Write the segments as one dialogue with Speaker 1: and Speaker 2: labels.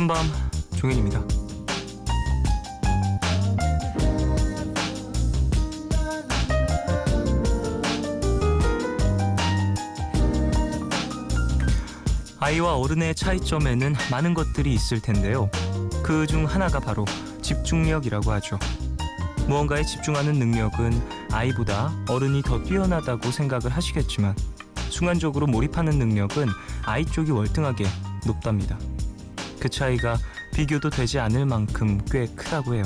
Speaker 1: 푸른밤 종현입니다. 아이와 어른의 차이점에는 많은 것들이 있을 텐데요. 그 중 하나가 바로 집중력이라고 하죠. 무언가에 집중하는 능력은 아이보다 어른이 더 뛰어나다고 생각을 하시겠지만 순간적으로 몰입하는 능력은 아이 쪽이 월등하게 높답니다. 그 차이가 비교도 되지 않을 만큼 꽤 크다고 해요.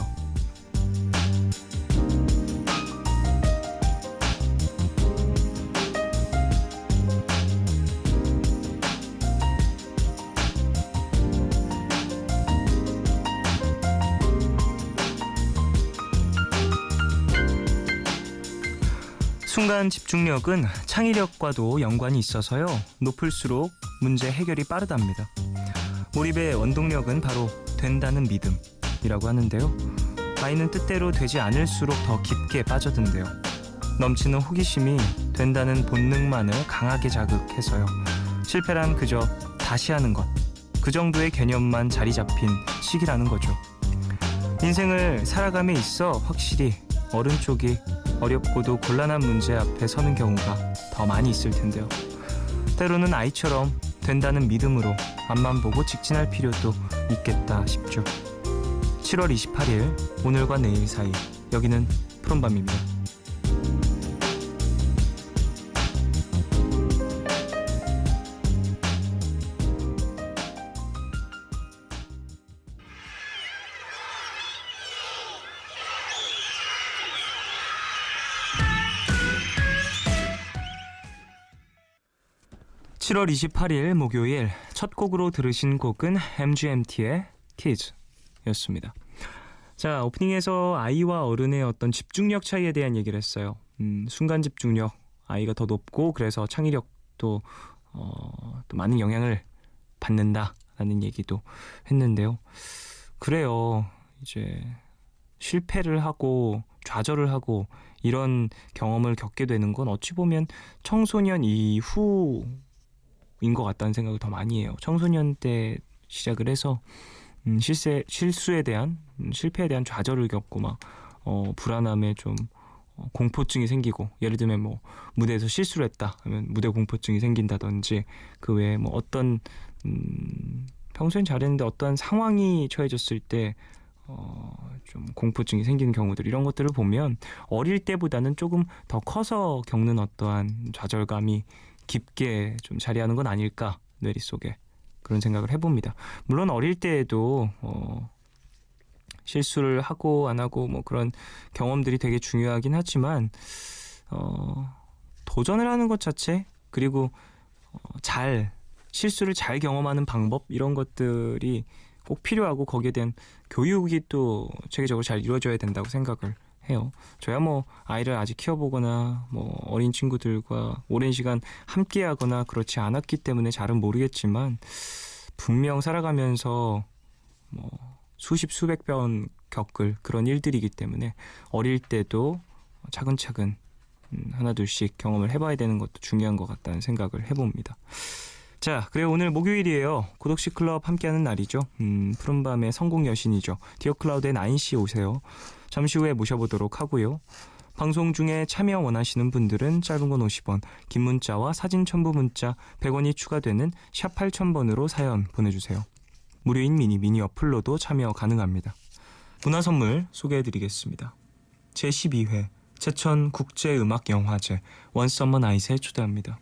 Speaker 1: 순간 집중력은 창의력과도 연관이 있어서요. 높을수록 문제 해결이 빠르답니다. 몰입의 원동력은 바로 된다는 믿음이라고 하는데요. 아이는 뜻대로 되지 않을수록 더 깊게 빠져든대요. 넘치는 호기심이 된다는 본능만을 강하게 자극해서요. 실패란 그저 다시 하는 것, 그 정도의 개념만 자리 잡힌 시기라는 거죠. 인생을 살아감에 있어 확실히 어른 쪽이 어렵고도 곤란한 문제 앞에 서는 경우가 더 많이 있을 텐데요. 때로는 아이처럼 된다는 믿음으로 앞만 보고 직진할 필요도 있겠다 싶죠. 7월 28일 오늘과 내일 사이, 여기는 푸른밤입니다. 7월 28일 목요일 첫 곡으로 들으신 곡은 MGMT의 Kids였습니다. 자, 오프닝에서 아이와 어른의 어떤 집중력 차이에 대한 얘기를 했어요. 순간 집중력, 아이가 더 높고 그래서 창의력도 또 많은 영향을 받는다라는 얘기도 했는데요. 그래요. 이제 실패를 하고 좌절을 하고 이런 경험을 겪게 되는 건 어찌 보면 청소년 이후 인 것 같다는 생각을 더 많이 해요. 청소년 때 시작을 해서 실수에 대한 실패에 대한 좌절을 겪고 막 불안함에 좀 공포증이 생기고, 예를 들면 뭐 무대에서 실수를 했다 하면 무대 공포증이 생긴다든지, 그 외에 뭐 어떤 평소엔 잘했는데 어떠한 상황이 처해졌을 때 좀 공포증이 생기는 경우들, 이런 것들을 보면 어릴 때보다는 조금 더 커서 겪는 어떠한 좌절감이 깊게 좀 자리하는 건 아닐까, 뇌리 속에 그런 생각을 해봅니다. 물론 어릴 때에도 실수를 하고 안 하고 뭐 그런 경험들이 되게 중요하긴 하지만 도전을 하는 것 자체, 그리고 실수를 잘 경험하는 방법, 이런 것들이 꼭 필요하고 거기에 대한 교육이 또 체계적으로 잘 이루어져야 된다고 생각을 해요. 저야 뭐 아이를 아직 키워보거나 뭐 어린 친구들과 오랜 시간 함께하거나 그렇지 않았기 때문에 잘은 모르겠지만, 분명 살아가면서 뭐 수십 수백 번 겪을 그런 일들이기 때문에 어릴 때도 차근차근 하나둘씩 경험을 해봐야 되는 것도 중요한 것 같다는 생각을 해봅니다. 자, 그래요. 오늘 목요일이에요. 고독시 클럽 함께하는 날이죠. 푸른밤의 성공 여신이죠. 디어클라우드의 나인씨 오세요. 잠시 후에 모셔보도록 하고요. 방송 중에 참여 원하시는 분들은 짧은 건 50원, 긴 문자와 사진 첨부 문자 100원이 추가되는 샵 8000번으로 사연 보내주세요. 무료인 미니 어플로도 참여 가능합니다. 문화선물 소개해드리겠습니다. 제12회 제천 국제음악영화제 원서머 나잇에 초대합니다.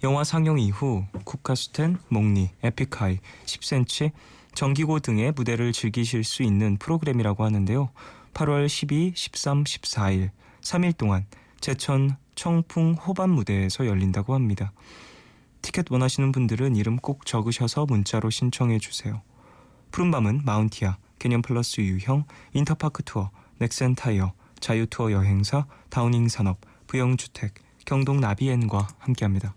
Speaker 1: 영화 상영 이후 국카스텐, 목니, 에픽하이, 10cm, 정기고 등의 무대를 즐기실 수 있는 프로그램이라고 하는데요. 8월 12, 13, 14일 3일 동안 제천 청풍 호반 무대에서 열린다고 합니다. 티켓 원하시는 분들은 이름 꼭 적으셔서 문자로 신청해 주세요. 푸른밤은 마운티아, 개념플러스 유형, 인터파크 투어, 넥센타이어, 자유투어 여행사, 다우닝 산업, 부영주택, 경동 나비엔과 함께합니다.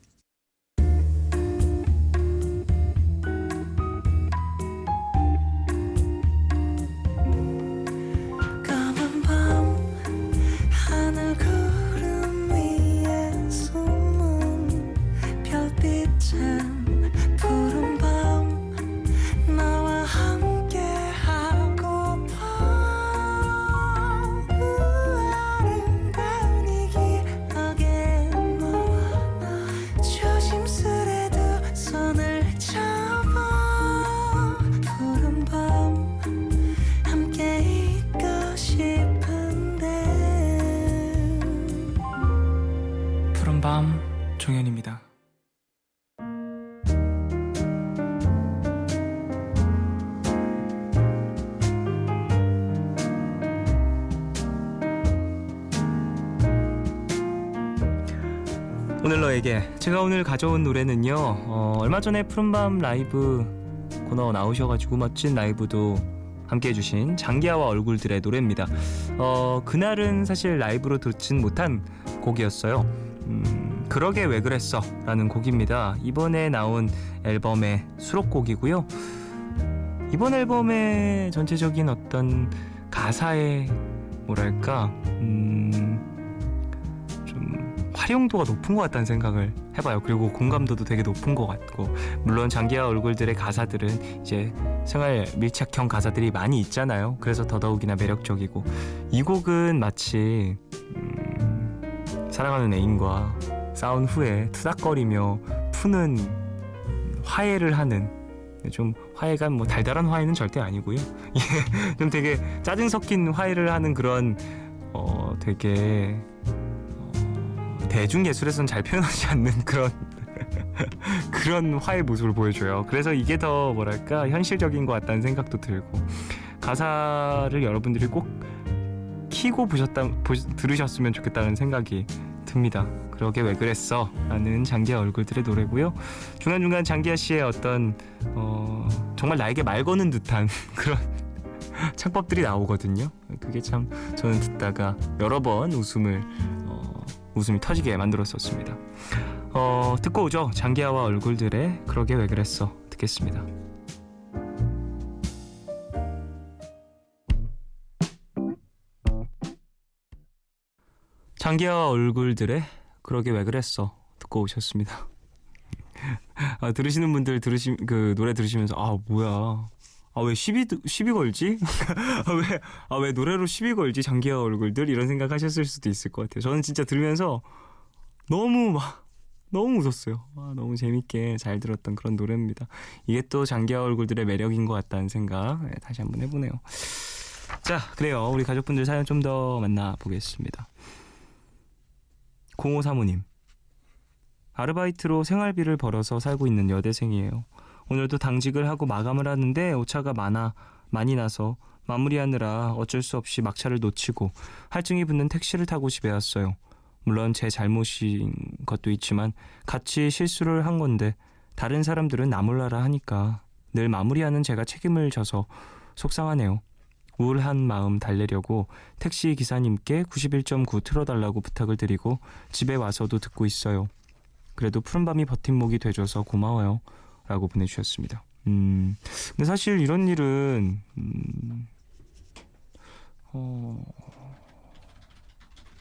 Speaker 2: 푸른 밤 나와 함께
Speaker 1: 푸른밤 종현입니다. 오늘 너에게 제가 오늘 가져온 노래는요, 얼마 전에 푸른밤 라이브 코너 나오셔가지고 멋진 라이브도 함께 해주신 장기하와 얼굴들의 노래입니다. 그날은 사실 라이브로 듣진 못한 곡이었어요. 그러게 왜 그랬어 라는 곡입니다. 이번에 나온 앨범의 수록곡이고요. 이번 앨범의 전체적인 어떤 가사의 뭐랄까 좀 활용도가 높은 것 같다는 생각을 해봐요. 그리고 공감도도 되게 높은 것 같고, 물론 장기하 얼굴들의 가사들은 이제 생활 밀착형 가사들이 많이 있잖아요. 그래서 더더욱이나 매력적이고, 이 곡은 마치 사랑하는 애인과 싸운 후에 투닥거리며 푸는 화해를 하는, 좀 화해가 뭐 달달한 화해는 절대 아니고요. 좀 되게 짜증 섞인 화해를 하는 그런 되게 대중예술에서는 잘 표현하지 않는 그런 화해 모습을 보여줘요. 그래서 이게 더 뭐랄까 현실적인 것 같다는 생각도 들고, 가사를 여러분들이 꼭 키고 들으셨으면 좋겠다는 생각이 듭니다. 그러게 왜 그랬어 라는 장기하 얼굴들의 노래고요. 중간중간 장기하 씨의 어떤 정말 나에게 말 거는 듯한 그런 창법들이 나오거든요. 그게 참 저는 듣다가 여러 번 웃음이 터지게 만들었었습니다. 듣고 오죠. 장기하와 얼굴들의 그러게 왜 그랬어 듣겠습니다. 장기하와 얼굴들의 그러게 왜 그랬어 듣고 오셨습니다. 들으시는 분들 그 노래 들으시면서 뭐야, 왜 시비 걸지? 왜 노래로 시비 걸지? 장기하 얼굴들 이런 생각 하셨을 수도 있을 것 같아요. 저는 진짜 들으면서 너무 웃었어요. 너무 재밌게 잘 들었던 그런 노래입니다. 이게 또 장기하 얼굴들의 매력인 것 같다는 생각 다시 한번 해보네요. 자, 그래요. 우리 가족분들 사연 좀 더 만나보겠습니다. 0535님, 아르바이트로 생활비를 벌어서 살고 있는 여대생이에요. 오늘도 당직을 하고 마감을 하는데 오차가 많이 나서 마무리하느라 어쩔 수 없이 막차를 놓치고 할증이 붙는 택시를 타고 집에 왔어요. 물론 제 잘못인 것도 있지만 같이 실수를 한 건데 다른 사람들은 나 몰라라 하니까 늘 마무리하는 제가 책임을 져서 속상하네요. 우울한 마음 달래려고 택시 기사님께 91.9 틀어달라고 부탁을 드리고 집에 와서도 듣고 있어요. 그래도 푸른밤이 버팀목이 돼줘서 고마워요 라고 보내주셨습니다. 근데 사실 이런 일은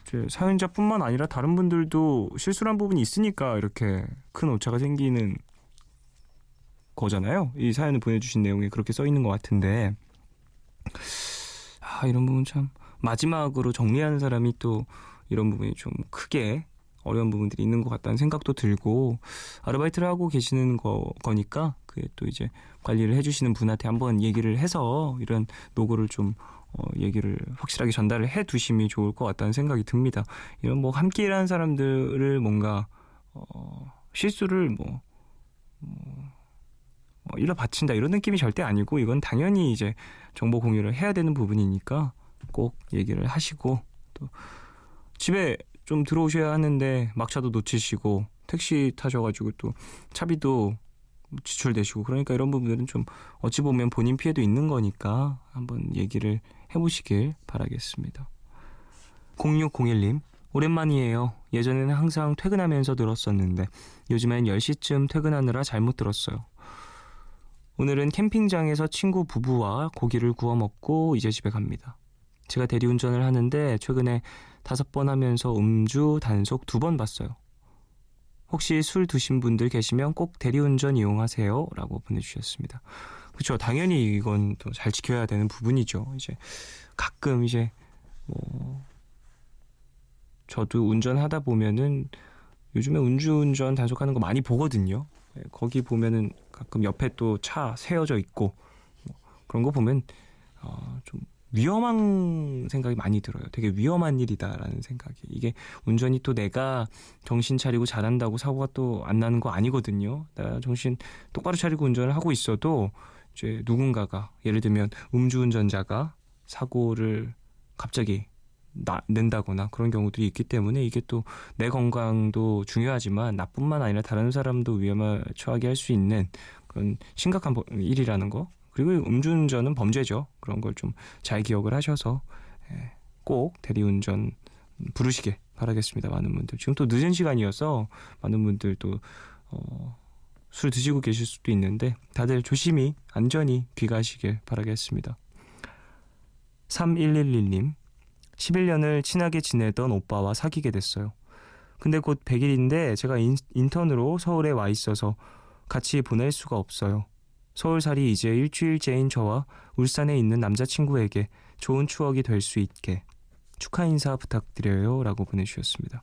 Speaker 1: 이제 사연자뿐만 아니라 다른 분들도 실수한 부분이 있으니까 이렇게 큰 오차가 생기는 거잖아요. 이 사연을 보내주신 내용에 그렇게 써 있는 것 같은데, 이런 부분 참 마지막으로 정리하는 사람이 또 이런 부분이 좀 크게 어려운 부분들이 있는 것 같다는 생각도 들고, 아르바이트를 하고 계시는 거니까 그게 또 이제 관리를 해주시는 분한테 한번 얘기를 해서 이런 노고를 좀 얘기를 확실하게 전달을 해 두심이 좋을 것 같다는 생각이 듭니다. 이런 뭐 함께 일하는 사람들을 뭔가 실수를 일러 바친다 이런 느낌이 절대 아니고, 이건 당연히 이제 정보 공유를 해야 되는 부분이니까 꼭 얘기를 하시고, 또 집에 좀 들어오셔야 하는데 막차도 놓치시고 택시 타셔가지고 또 차비도 지출되시고, 그러니까 이런 부분들은 좀 어찌 보면 본인 피해도 있는 거니까 한번 얘기를 해보시길 바라겠습니다. 0601님, 오랜만이에요. 예전에는 항상 퇴근하면서 들었었는데 요즘엔 10시쯤 퇴근하느라 잘못 들었어요. 오늘은 캠핑장에서 친구 부부와 고기를 구워 먹고 이제 집에 갑니다. 제가 대리운전을 하는데 최근에 5번 하면서 음주 단속 2번 봤어요. 혹시 술 드신 분들 계시면 꼭 대리운전 이용하세요 라고 보내주셨습니다. 그렇죠. 당연히 이건 또 잘 지켜야 되는 부분이죠. 이제 가끔 이제 저도 운전하다 보면은 요즘에 음주운전 단속하는 거 많이 보거든요. 거기 보면은 가끔 옆에 또 차 세워져 있고 그런 거 보면 좀 위험한 생각이 많이 들어요. 되게 위험한 일이다라는 생각이. 이게 운전이 또 내가 정신 차리고 잘한다고 사고가 또 안 나는 거 아니거든요. 나 정신 똑바로 차리고 운전을 하고 있어도 이제 누군가가, 예를 들면 음주운전자가 사고를 갑자기 낸다거나 그런 경우들이 있기 때문에 이게 또 내 건강도 중요하지만 나뿐만 아니라 다른 사람도 위험에 처하게 할 수 있는 그런 심각한 일이라는 거. 그리고 음주운전은 범죄죠. 그런 걸 좀 잘 기억을 하셔서 꼭 대리운전 부르시길 바라겠습니다. 많은 분들. 지금 또 늦은 시간이어서 많은 분들 또 술 드시고 계실 수도 있는데 다들 조심히 안전히 귀가하시길 바라겠습니다. 3111님, 11년을 친하게 지내던 오빠와 사귀게 됐어요. 근데 곧 100일인데 제가 인턴으로 서울에 와 있어서 같이 보낼 수가 없어요. 서울살이 이제 일주일째인 저와 울산에 있는 남자친구에게 좋은 추억이 될 수 있게 축하 인사 부탁드려요 라고 보내주셨습니다.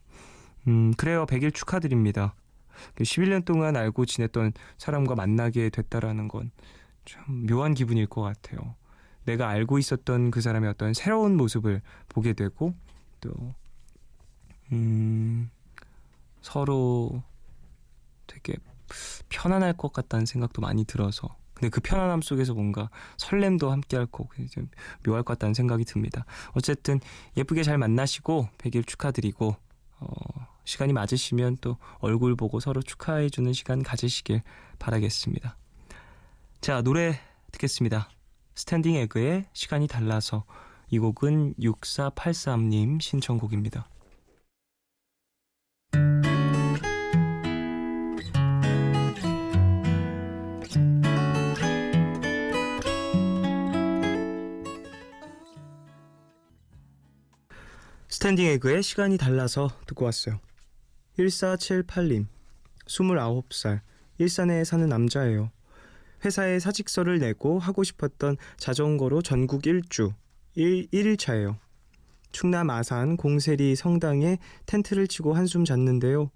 Speaker 1: 그래요. 100일 축하드립니다. 11년 동안 알고 지냈던 사람과 만나게 됐다라는 건 참 묘한 기분일 것 같아요. 내가 알고 있었던 그 사람의 어떤 새로운 모습을 보게 되고 또 서로 되게 편안할 것 같다는 생각도 많이 들어서, 근데 그 편안함 속에서 뭔가 설렘도 함께할 거고 묘할 것 같다는 생각이 듭니다. 어쨌든 예쁘게 잘 만나시고 100일 축하드리고 시간이 맞으시면 또 얼굴 보고 서로 축하해주는 시간 가지시길 바라겠습니다. 자, 노래 듣겠습니다. 스탠딩 에그의 시간이 달라서. 이 곡은 6483님 신청곡입니다. 스탠딩 에그의 시간이 달라서 듣고 왔어요. 1478님, 29살, 일산에 사는 남자예요. 회사에 사직서를 내고 하고 싶었던 자전거로 전국 일주 1일차예요. 충남 아산 공세리 성당에 텐트를 치고 한숨 잤는데요.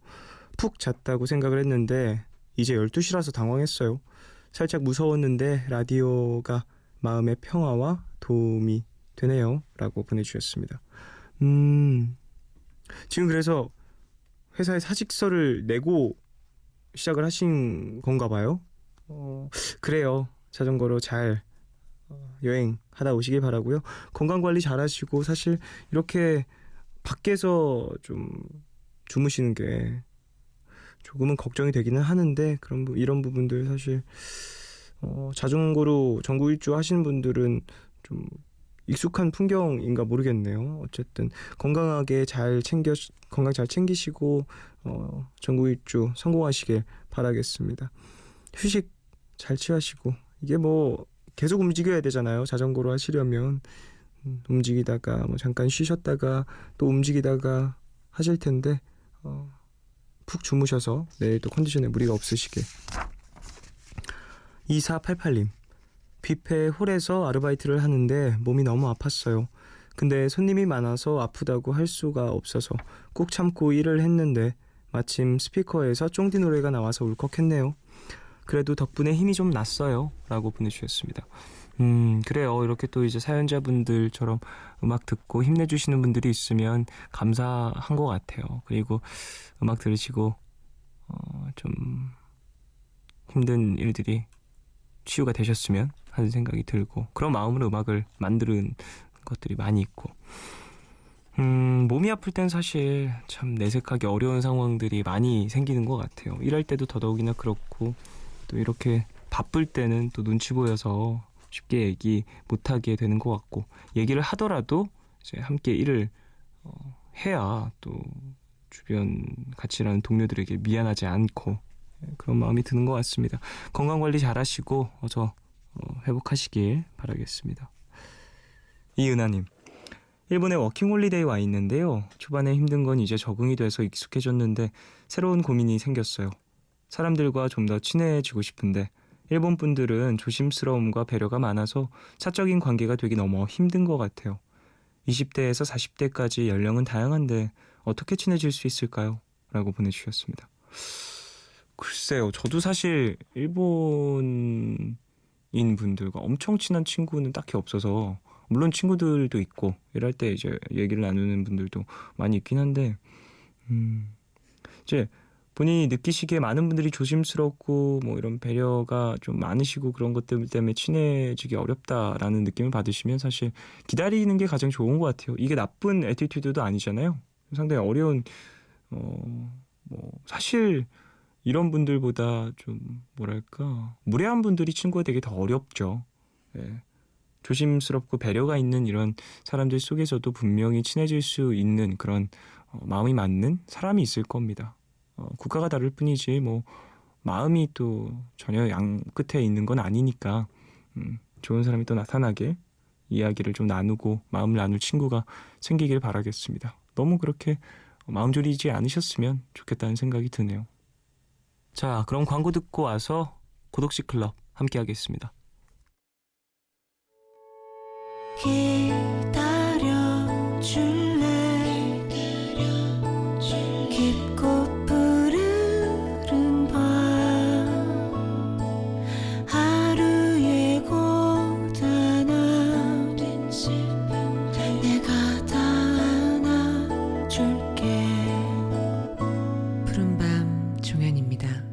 Speaker 1: 푹 잤다고 생각을 했는데 이제 12시라서 당황했어요. 살짝 무서웠는데 라디오가 마음의 평화와 도움이 되네요 라고 보내주셨습니다. 지금 그래서 회사에 사직서를 내고 시작을 하신 건가 봐요. 그래요. 자전거로 잘 여행하다 오시길 바라고요. 건강관리 잘 하시고, 사실 이렇게 밖에서 좀 주무시는 게 조금은 걱정이 되기는 하는데, 이런 부분들 사실 자전거로 전국 일주 하시는 분들은 좀 익숙한 풍경인가 모르겠네요. 어쨌든 건강 잘 챙기시고 전국 일주 성공하시길 바라겠습니다. 휴식 잘 취하시고, 이게 뭐 계속 움직여야 되잖아요. 자전거로 하시려면 움직이다가 뭐 잠깐 쉬셨다가 또 움직이다가 하실 텐데 푹 주무셔서 내일 또 컨디션에 무리가 없으시길. 2488님, 뷔페 홀에서 아르바이트를 하는데 몸이 너무 아팠어요. 근데 손님이 많아서 아프다고 할 수가 없어서 꾹 참고 일을 했는데 마침 스피커에서 쫑디 노래가 나와서 울컥했네요. 그래도 덕분에 힘이 좀 났어요 라고 보내주셨습니다. 그래요. 이렇게 또 이제 사연자분들처럼 음악 듣고 힘내주시는 분들이 있으면 감사한 것 같아요. 그리고 음악 들으시고 좀 힘든 일들이 치유가 되셨으면 하는 생각이 들고, 그런 마음으로 음악을 만드는 것들이 많이 있고, 몸이 아플 땐 사실 참 내색하기 어려운 상황들이 많이 생기는 것 같아요. 일할 때도 더더욱이나 그렇고, 또 이렇게 바쁠 때는 또 눈치 보여서 쉽게 얘기 못하게 되는 것 같고, 얘기를 하더라도 이제 함께 일을 해야 또 주변 같이 일하는 동료들에게 미안하지 않고 그런 마음이 드는 것 같습니다. 건강관리 잘 하시고 어서 회복하시길 바라겠습니다. 이은하님, 일본에 워킹홀리데이 와 있는데요. 초반에 힘든 건 이제 적응이 돼서 익숙해졌는데 새로운 고민이 생겼어요. 사람들과 좀 더 친해지고 싶은데 일본 분들은 조심스러움과 배려가 많아서 사적인 관계가 되기 너무 힘든 것 같아요. 20대에서 40대까지 연령은 다양한데 어떻게 친해질 수 있을까요? 라고 보내주셨습니다. 글쎄요. 저도 사실 일본인 분들과 엄청 친한 친구는 딱히 없어서 물론 친구들도 있고 이럴 때 이제 얘기를 나누는 분들도 많이 있긴 한데 이제 본인이 느끼시기에 많은 분들이 조심스럽고 뭐 이런 배려가 좀 많으시고 그런 것들 때문에 친해지기 어렵다라는 느낌을 받으시면 사실 기다리는 게 가장 좋은 것 같아요. 이게 나쁜 애티튜드도 아니잖아요. 상당히 어려운 뭐 사실 이런 분들보다 좀 뭐랄까 무례한 분들이 친구가 되기 더 어렵죠. 예. 조심스럽고 배려가 있는 이런 사람들 속에서도 분명히 친해질 수 있는 그런 마음이 맞는 사람이 있을 겁니다. 국가가 다를 뿐이지 뭐 마음이 또 전혀 양 끝에 있는 건 아니니까 좋은 사람이 또 나타나게 이야기를 좀 나누고 마음을 나눌 친구가 생기길 바라겠습니다. 너무 그렇게 마음 졸이지 않으셨으면 좋겠다는 생각이 드네요. 자, 그럼 광고 듣고 와서 고독시 클럽 함께 하겠습니다.
Speaker 2: 기다려줄래 깊고 푸르른 밤 하루의 고단함 내가 다 안아줄게. 푸른밤 종현입니다.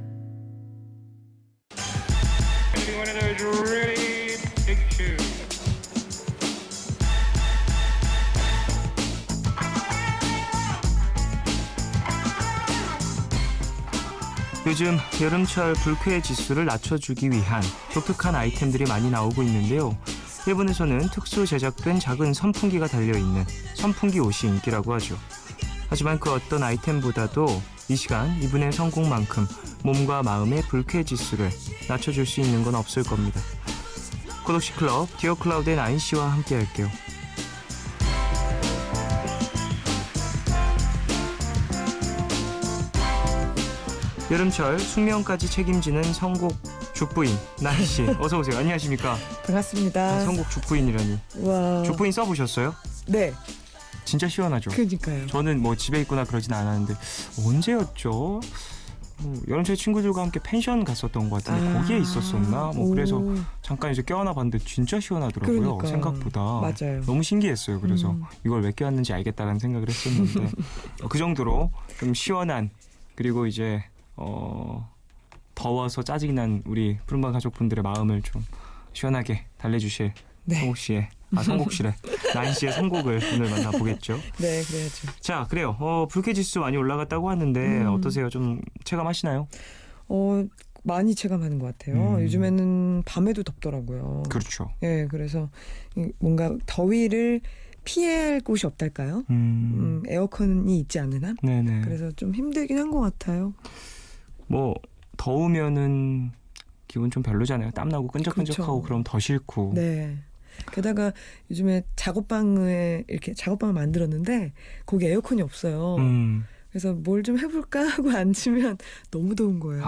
Speaker 1: 요즘 여름철 불쾌 지수를 낮춰주기 위한 독특한 아이템들이 많이 나오고 있는데요. 일본에서는 특수 제작된 작은 선풍기가 달려있는 선풍기 옷이 인기라고 하죠. 하지만 그 어떤 아이템보다도 이 시간 이분의 성공만큼 몸과 마음의 불쾌 지수를 낮춰줄 수 있는 건 없을 겁니다. 고독시 클럽 디어 클라우드의 나인 씨와 함께 할게요. 여름철 숙면까지 책임지는 선곡 죽부인 나인 씨, 어서 오세요. 안녕하십니까?
Speaker 3: 반갑습니다.
Speaker 1: 선곡 죽부인이라니.
Speaker 3: 와.
Speaker 1: 죽부인 써보셨어요?
Speaker 3: 네.
Speaker 1: 진짜 시원하죠.
Speaker 3: 그러니까요.
Speaker 1: 저는 뭐 집에 있거나 그러진 않았는데 언제였죠? 여름철 친구들과 함께 펜션 갔었던 것 같은데 거기에 있었었나? 뭐 그래서 잠깐 이제 껴안아 봤는데 진짜 시원하더라고요.
Speaker 3: 그러니까.
Speaker 1: 생각보다.
Speaker 3: 맞아요.
Speaker 1: 너무 신기했어요. 그래서 이걸 왜 껴안는지 알겠다라는 생각을 했었는데 그 정도로 좀 시원한 그리고 이제 더워서 짜증이 난 우리 푸른밤 가족분들의 마음을 좀 시원하게 달래주실
Speaker 3: 네.
Speaker 1: 선곡실의 나인 씨의 선곡을 오늘 만나보겠죠.
Speaker 3: 네, 그래야죠.
Speaker 1: 자, 그래요. 불쾌지수 많이 올라갔다고 하는데 어떠세요? 좀 체감하시나요?
Speaker 3: 많이 체감하는 것 같아요. 요즘에는 밤에도 덥더라고요.
Speaker 1: 그렇죠.
Speaker 3: 예, 그래서 뭔가 더위를 피할 곳이 없달까요? 에어컨이 있지 않은 한?
Speaker 1: 네네.
Speaker 3: 그래서 좀 힘들긴 한 것 같아요.
Speaker 1: 뭐 더우면은 기분 좀 별로잖아요. 땀나고 끈적끈적하고
Speaker 3: 그렇죠.
Speaker 1: 그럼 더 싫고.
Speaker 3: 네. 게다가 요즘에 작업방을 만들었는데 거기 에어컨이 없어요. 그래서 뭘 좀 해볼까 하고 앉으면 너무 더운 거예요.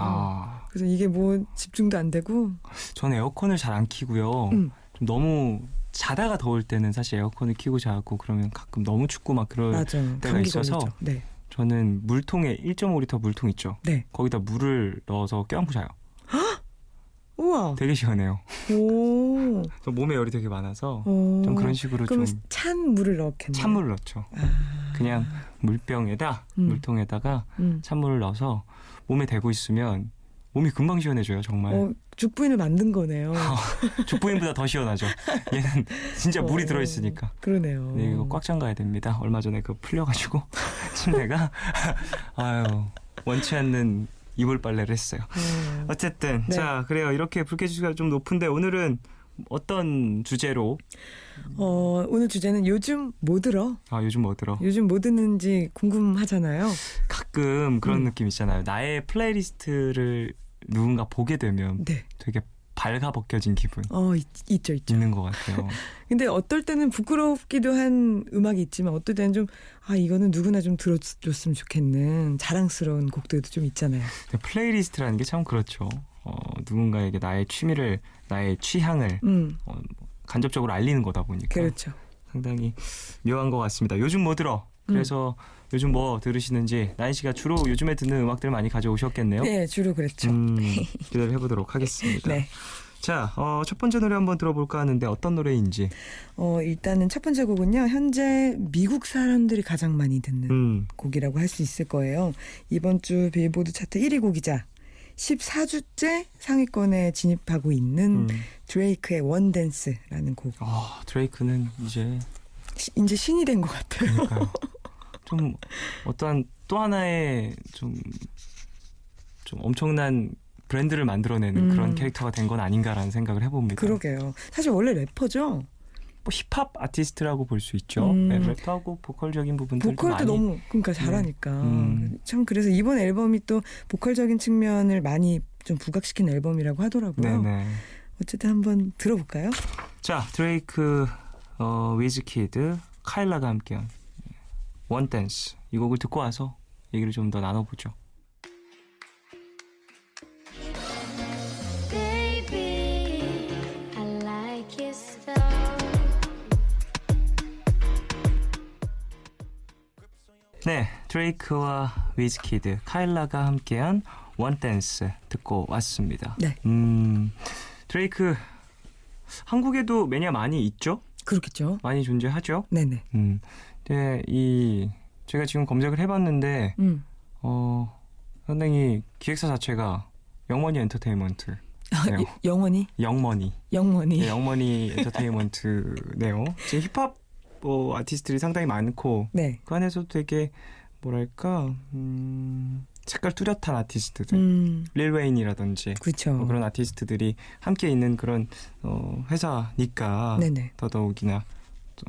Speaker 3: 그래서 이게 뭐 집중도 안 되고.
Speaker 1: 전 에어컨을 잘 안 켜고요. 좀 너무 자다가 더울 때는 사실 에어컨을 켜고 자고 그러면 가끔 너무 춥고 막 그럴
Speaker 3: 맞아요.
Speaker 1: 때가 있어서
Speaker 3: 네.
Speaker 1: 저는 물통에 1.5리터 물통 있죠.
Speaker 3: 네.
Speaker 1: 거기다 물을 넣어서 껴안고 자요.
Speaker 3: 우와.
Speaker 1: 되게 시원해요.
Speaker 3: 오.
Speaker 1: 저 몸에 열이 되게 많아서 좀 그런 식으로
Speaker 3: 그럼
Speaker 1: 좀
Speaker 3: 찬 물을 넣겠네요.
Speaker 1: 찬물을 넣죠. 그냥 물병에다 물통에다가 찬물을 넣어서 몸에 대고 있으면 몸이 금방 시원해져요. 정말.
Speaker 3: 죽부인을 만든 거네요.
Speaker 1: 죽부인보다 더 시원하죠. 얘는 진짜 물이 들어있으니까.
Speaker 3: 그러네요.
Speaker 1: 네, 이거 꽉 잠가야 됩니다. 얼마 전에 그거 풀려가지고 침대가 원치 않는 이불 빨래를 했어요. 어쨌든
Speaker 3: 네.
Speaker 1: 자, 그래요. 이렇게 불쾌지수가 좀 높은데 오늘은 어떤 주제로?
Speaker 3: 오늘 주제는 요즘 뭐 들어?
Speaker 1: 요즘 뭐 들어?
Speaker 3: 요즘 뭐 듣는지 궁금하잖아요.
Speaker 1: 가끔 그런 느낌 있잖아요. 나의 플레이리스트를 누군가 보게 되면
Speaker 3: 네.
Speaker 1: 되게 발가벗겨진 기분
Speaker 3: 있죠.
Speaker 1: 있는 것 같아요.
Speaker 3: 근데 어떨 때는 부끄럽기도 한 음악이 있지만 어떨 때는 좀 이거는 누구나 좀 들어줬으면 좋겠는 자랑스러운 곡들도 좀 있잖아요.
Speaker 1: 플레이리스트라는 게 참 그렇죠. 누군가에게 나의 취미를, 나의 취향을 간접적으로 알리는 거다 보니까
Speaker 3: 그렇죠.
Speaker 1: 상당히 묘한 것 같습니다. 요즘 뭐 들어? 그래서 요즘 뭐 들으시는지 나인 씨가 주로 요즘에 듣는 음악들 많이 가져오셨겠네요.
Speaker 3: 네, 주로 그랬죠.
Speaker 1: 기대를 해보도록 하겠습니다.
Speaker 3: 네.
Speaker 1: 자, 첫 번째 노래 한번 들어볼까 하는데 어떤 노래인지.
Speaker 3: 일단은 첫 번째 곡은요. 현재 미국 사람들이 가장 많이 듣는 곡이라고 할 수 있을 거예요. 이번 주 빌보드 차트 1위 곡이자 14주째 상위권에 진입하고 있는 드레이크의 원댄스라는 곡.
Speaker 1: 드레이크는 이제
Speaker 3: 신이 된 것 같아요.
Speaker 1: 그러니까요. 좀 어떠한 또 하나의 좀 엄청난 브랜드를 만들어내는 그런 캐릭터가 된 건 아닌가라는 생각을 해봅니다.
Speaker 3: 그러게요. 사실 원래 래퍼죠.
Speaker 1: 뭐 힙합 아티스트라고 볼 수 있죠. 네, 랩하고 보컬적인 부분들
Speaker 3: 보컬도
Speaker 1: 많이
Speaker 3: 너무 그러니까 잘하니까. 참 그래서 이번 앨범이 또 보컬적인 측면을 많이 좀 부각시킨 앨범이라고 하더라고요.
Speaker 1: 네네.
Speaker 3: 어쨌든 한번 들어볼까요?
Speaker 1: 자, 드레이크, 위즈키드, 카일라가 함께한 원댄스 이 곡을 듣고 와서 얘기를 좀 더 나눠보죠. 네, 드레이크와 위즈키드, 카일라가 함께한 원댄스 듣고 왔습니다.
Speaker 3: 네.
Speaker 1: 드레이크 한국에도 매니아 많이 있죠?
Speaker 3: 그렇겠죠.
Speaker 1: 많이 존재하죠?
Speaker 3: 네네.
Speaker 1: 네, 제가 지금 검색을 해봤는데 상당히 기획사 자체가 영머니 엔터테인먼트.
Speaker 3: 영원히?
Speaker 1: 영머니.
Speaker 3: 영원히.
Speaker 1: 네, 영머니 엔터테인먼트네요. 지금 힙합 아티스트들이 상당히 많고
Speaker 3: 네.
Speaker 1: 그 안에서도 되게 뭐랄까 색깔 뚜렷한 아티스트들 릴 웨인이라든지
Speaker 3: 그렇죠.
Speaker 1: 그런 아티스트들이 함께 있는 그런 회사니까
Speaker 3: 네네.
Speaker 1: 더더욱이나 좀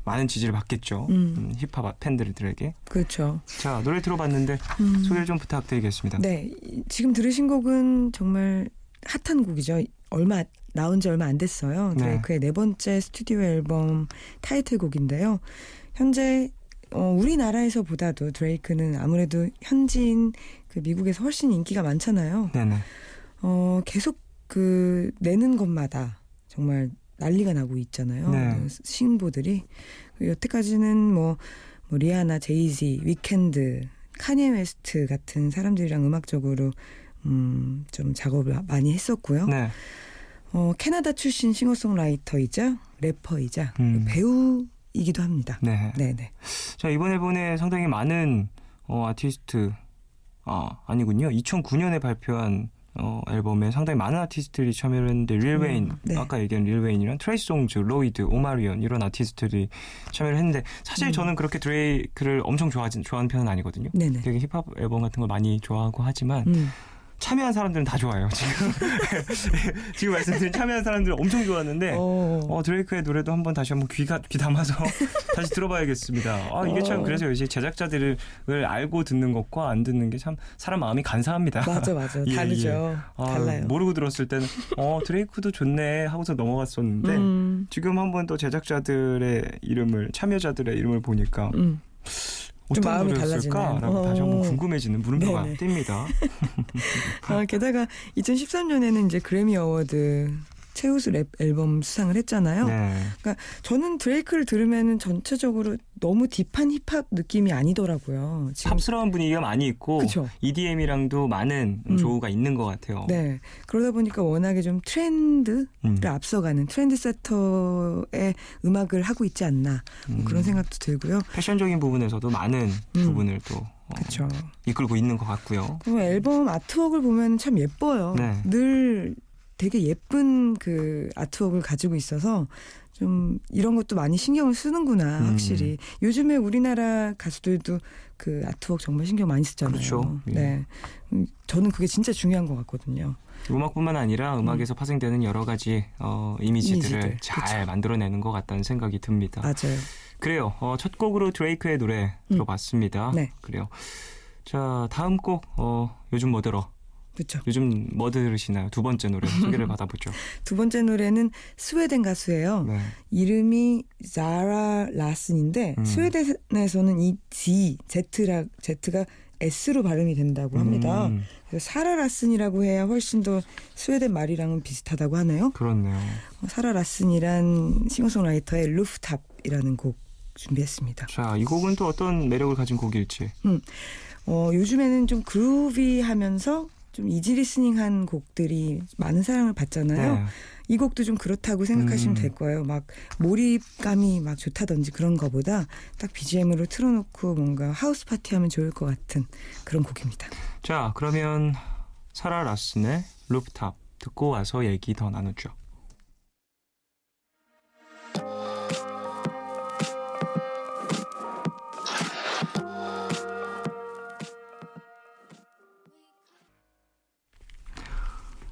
Speaker 1: 많은 지지를 받겠죠. 힙합 팬들에게.
Speaker 3: 그렇죠.
Speaker 1: 자, 노래 들어봤는데 소개를 좀 부탁드리겠습니다.
Speaker 3: 네, 지금 들으신 곡은 정말 핫한 곡이죠. 나온 지 얼마 안 됐어요. 드레이크의 네 번째 스튜디오 앨범 타이틀곡인데요. 현재 우리나라에서보다도 드레이크는 아무래도 현지인 그 미국에서 훨씬 인기가 많잖아요.
Speaker 1: 네네.
Speaker 3: 계속 내는 것마다 정말 난리가 나고 있잖아요.
Speaker 1: 네.
Speaker 3: 신보들이. 여태까지는 뭐 리아나, 제이지, 위켄드, 카니에 웨스트 같은 사람들이랑 음악적으로 좀 작업을 많이 했었고요.
Speaker 1: 네.
Speaker 3: 캐나다 출신 싱어송라이터이자 래퍼이자 배우이기도 합니다.
Speaker 1: 네.
Speaker 3: 네네.
Speaker 1: 자, 이번 앨범에 상당히 많은 아티스트 아니군요. 2009년에 발표한 앨범에 상당히 많은 아티스트들이 참여를 했는데 릴 웨인,
Speaker 3: 네.
Speaker 1: 아까 얘기한 릴 웨인이랑 트레이스 송즈, 로이드, 오마리언 이런 아티스트들이 참여를 했는데 사실 저는 그렇게 드레이크를 엄청 좋아하는 편은 아니거든요.
Speaker 3: 네네.
Speaker 1: 되게 힙합 앨범 같은 걸 많이 좋아하고 하지만 참여한 사람들은 다 좋아해요. 지금 말씀드린 참여한 사람들은 엄청 좋았는데 드레이크의 노래도 다시 한번 귀 담아서 다시 들어봐야겠습니다. 이게 참 그래서 이제 제작자들을 알고 듣는 것과 안 듣는 게 참 사람 마음이 간사합니다.
Speaker 3: 맞아.
Speaker 1: 예,
Speaker 3: 다르죠. 달라요.
Speaker 1: 모르고 들었을 때는 드레이크도 좋네 하고서 넘어갔었는데 지금 한번 또 제작자들의 이름을 참여자들의 이름을 보니까 어떤
Speaker 3: 마음이
Speaker 1: 노래였을까라고 다시 한번 궁금해지는 물음표가
Speaker 3: 네네.
Speaker 1: 뜹니다.
Speaker 3: 게다가 2013년에는 이제 그래미 어워드 최우수 랩 앨범 수상을 했잖아요.
Speaker 1: 네.
Speaker 3: 그러니까 저는 드레이크를 들으면은 전체적으로 너무 딥한 힙합 느낌이 아니더라고요. 지금
Speaker 1: 팝스러운 분위기가 많이 있고
Speaker 3: 그쵸?
Speaker 1: EDM이랑도 많은 조우가 있는 것 같아요.
Speaker 3: 네. 그러다 보니까 워낙에 좀 트렌드를 앞서가는 트렌드세터의 음악을 하고 있지 않나 그런 생각도 들고요.
Speaker 1: 패션적인 부분에서도 많은 부분을 또
Speaker 3: 그렇죠.
Speaker 1: 이끌고 있는 것 같고요.
Speaker 3: 그리고 앨범 아트웍을 보면 참 예뻐요.
Speaker 1: 네.
Speaker 3: 늘 되게 예쁜 그 아트웍을 가지고 있어서 좀 이런 것도 많이 신경을 쓰는구나 확실히. 요즘에 우리나라 가수들도 그 아트웍 정말 신경 많이 쓰잖아요.
Speaker 1: 그렇죠.
Speaker 3: 네, 저는 그게 진짜 중요한 것 같거든요.
Speaker 1: 음악뿐만 아니라 음악에서 파생되는 여러 가지 이미지들을 잘
Speaker 3: 그쵸.
Speaker 1: 만들어내는 것 같다는 생각이 듭니다.
Speaker 3: 맞아요.
Speaker 1: 그래요. 첫 곡으로 드레이크의 노래 들어봤습니다.
Speaker 3: 네.
Speaker 1: 그래요. 자, 다음 곡 요즘 뭐 들어?
Speaker 3: 그렇죠.
Speaker 1: 요즘 뭐 들으시나요? 두 번째 노래 소개를 받아보죠.
Speaker 3: 두 번째 노래는 스웨덴 가수예요.
Speaker 1: 네.
Speaker 3: 이름이 자라 라슨인데 스웨덴에서는 이 Z가 S로 발음이 된다고 합니다. 그래서 사라 라슨이라고 해야 훨씬 더 스웨덴 말이랑은 비슷하다고 하네요.
Speaker 1: 그렇네요.
Speaker 3: 사라 라슨이란 싱어송라이터의 루프탑이라는 곡 준비했습니다.
Speaker 1: 자, 이 곡은 또 어떤 매력을 가진 곡일지.
Speaker 3: 요즘에는 좀 그루비하면서 좀 이지 리스닝한 곡들이 많은 사랑을 받잖아요.
Speaker 1: 네.
Speaker 3: 이 곡도 좀 그렇다고 생각하시면 될 거예요. 막 몰입감이 막 좋다든지 그런 거보다 딱 BGM으로 틀어놓고 뭔가 하우스 파티하면 좋을 것 같은 그런 곡입니다.
Speaker 1: 자, 그러면 사라 라슨의 루프탑 듣고 와서 얘기 더 나누죠.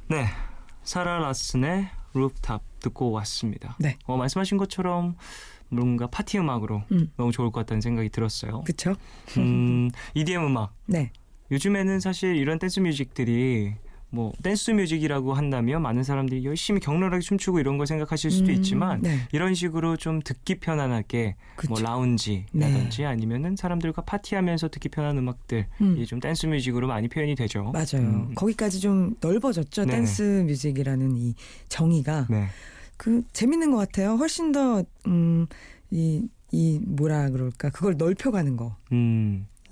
Speaker 1: 네, 사라 라슨의 루프탑 듣고 왔습니다.
Speaker 3: 네.
Speaker 1: 말씀하신 것처럼 뭔가 파티 음악으로 너무 좋을 것 같다는 생각이 들었어요.
Speaker 3: 그렇죠?
Speaker 1: EDM 음악.
Speaker 3: 네.
Speaker 1: 요즘에는 사실 이런 댄스 뮤직들이 뭐 댄스 뮤직이라고 한다면 많은 사람들이 열심히 격렬하게 춤추고 이런 걸 생각하실 수도 있지만
Speaker 3: 네.
Speaker 1: 이런 식으로 좀 듣기 편안하게
Speaker 3: 그쵸.
Speaker 1: 뭐 라운지라든지
Speaker 3: 네.
Speaker 1: 아니면은 사람들과 파티하면서 듣기 편한 음악들이 좀 댄스 뮤직으로 많이 표현이 되죠.
Speaker 3: 맞아요. 거기까지 좀 넓어졌죠.
Speaker 1: 네네.
Speaker 3: 댄스 뮤직이라는 이 정의가.
Speaker 1: 네.
Speaker 3: 그 재밌는 것 같아요. 훨씬 더 이 뭐라 그럴까 그걸 넓혀가는 거.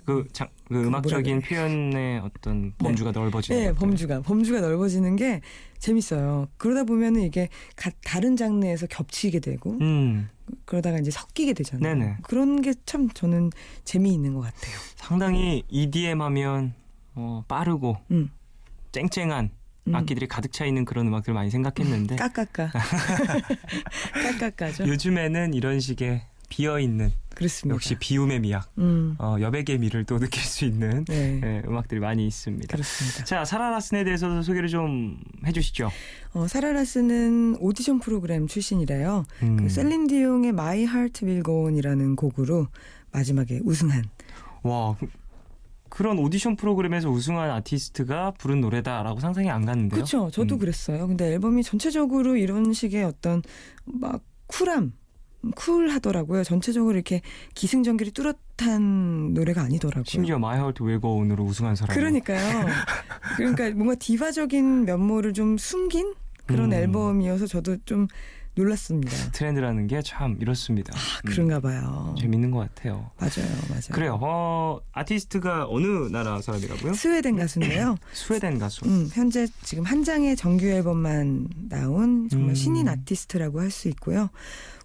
Speaker 1: 그 음악적인
Speaker 3: 뭐라
Speaker 1: 표현의 어떤 범주가 넓어지는
Speaker 3: 네,
Speaker 1: 것 같아요.
Speaker 3: 범주가 넓어지는 게 재밌어요. 그러다 보면은 이게 다른 장르에서 겹치게 되고 그러다가 이제 섞이게 되잖아요.
Speaker 1: 네네.
Speaker 3: 그런 게 참 저는 재미있는 것 같아요.
Speaker 1: 상당히 EDM 하면 빠르고 쨍쨍한 악기들이 가득 차 있는 그런 음악들을 많이 생각했는데
Speaker 3: 까까까 까까까죠.
Speaker 1: 요즘에는 이런 식의 비어있는
Speaker 3: 그렇습니다.
Speaker 1: 역시 비움의 미학, 여백의 미를 또 느낄 수 있는
Speaker 3: 네.
Speaker 1: 음악들이 많이 있습니다.
Speaker 3: 그렇습니다.
Speaker 1: 자, 사라 라슨에 대해서도 소개를 좀 해주시죠.
Speaker 3: 사라 라슨은 오디션 프로그램 출신이래요. 그 셀린 디옹의 My Heart Will Go On이라는 곡으로 마지막에 우승한.
Speaker 1: 와, 그런 오디션 프로그램에서 우승한 아티스트가 부른 노래다라고 상상이 안 갔는데요.
Speaker 3: 그렇죠. 저도 그랬어요. 근데 앨범이 전체적으로 이런 식의 어떤 막 쿨하더라고요. 전체적으로 이렇게 기승전결이 뚜렷한 노래가 아니더라고요.
Speaker 1: 심지어 My Heart Will Go On으로 우승한 사람.
Speaker 3: 그러니까요. 그러니까 뭔가 디바적인 면모를 좀 숨긴 그런 앨범이어서 저도 좀 놀랐습니다.
Speaker 1: 트렌드라는 게 참 이렇습니다.
Speaker 3: 그런가 봐요.
Speaker 1: 재밌는 것 같아요.
Speaker 3: 맞아요.
Speaker 1: 그래요. 아티스트가 어느 나라 사람이라고요?
Speaker 3: 스웨덴 가수인데요.
Speaker 1: 스웨덴 가수.
Speaker 3: 현재 지금 한 장의 정규 앨범만 나온 정말 신인 아티스트라고 할 수 있고요.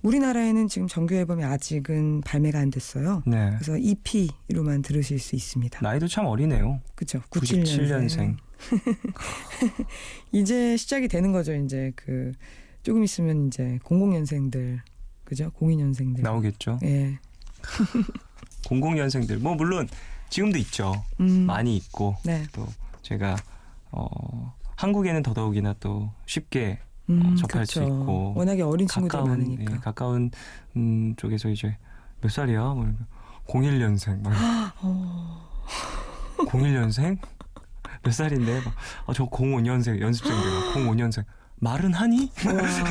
Speaker 3: 우리나라에는 지금 정규 앨범이 아직은 발매가 안 됐어요.
Speaker 1: 네.
Speaker 3: 그래서 EP로만 들으실 수 있습니다.
Speaker 1: 나이도 참 어리네요.
Speaker 3: 그렇죠.
Speaker 1: 97년생.
Speaker 3: 이제 시작이 되는 거죠. 이제 조금 있으면 이제 00년생들, 그죠? 02년생들
Speaker 1: 나오겠죠.
Speaker 3: 예.
Speaker 1: 00년생들 뭐 물론 지금도 있죠. 많이 있고
Speaker 3: 네.
Speaker 1: 또 제가 한국에는 더더욱이나 또 쉽게 접할
Speaker 3: 그렇죠.
Speaker 1: 수 있고
Speaker 3: 워낙에 어린 친구들 많으니까.
Speaker 1: 예, 가까운 쪽에서 이제 몇 살이야? 뭐 01년생. 01년생? 몇 살인데? 저 05년생 연습생들 05년생. 말은 하니?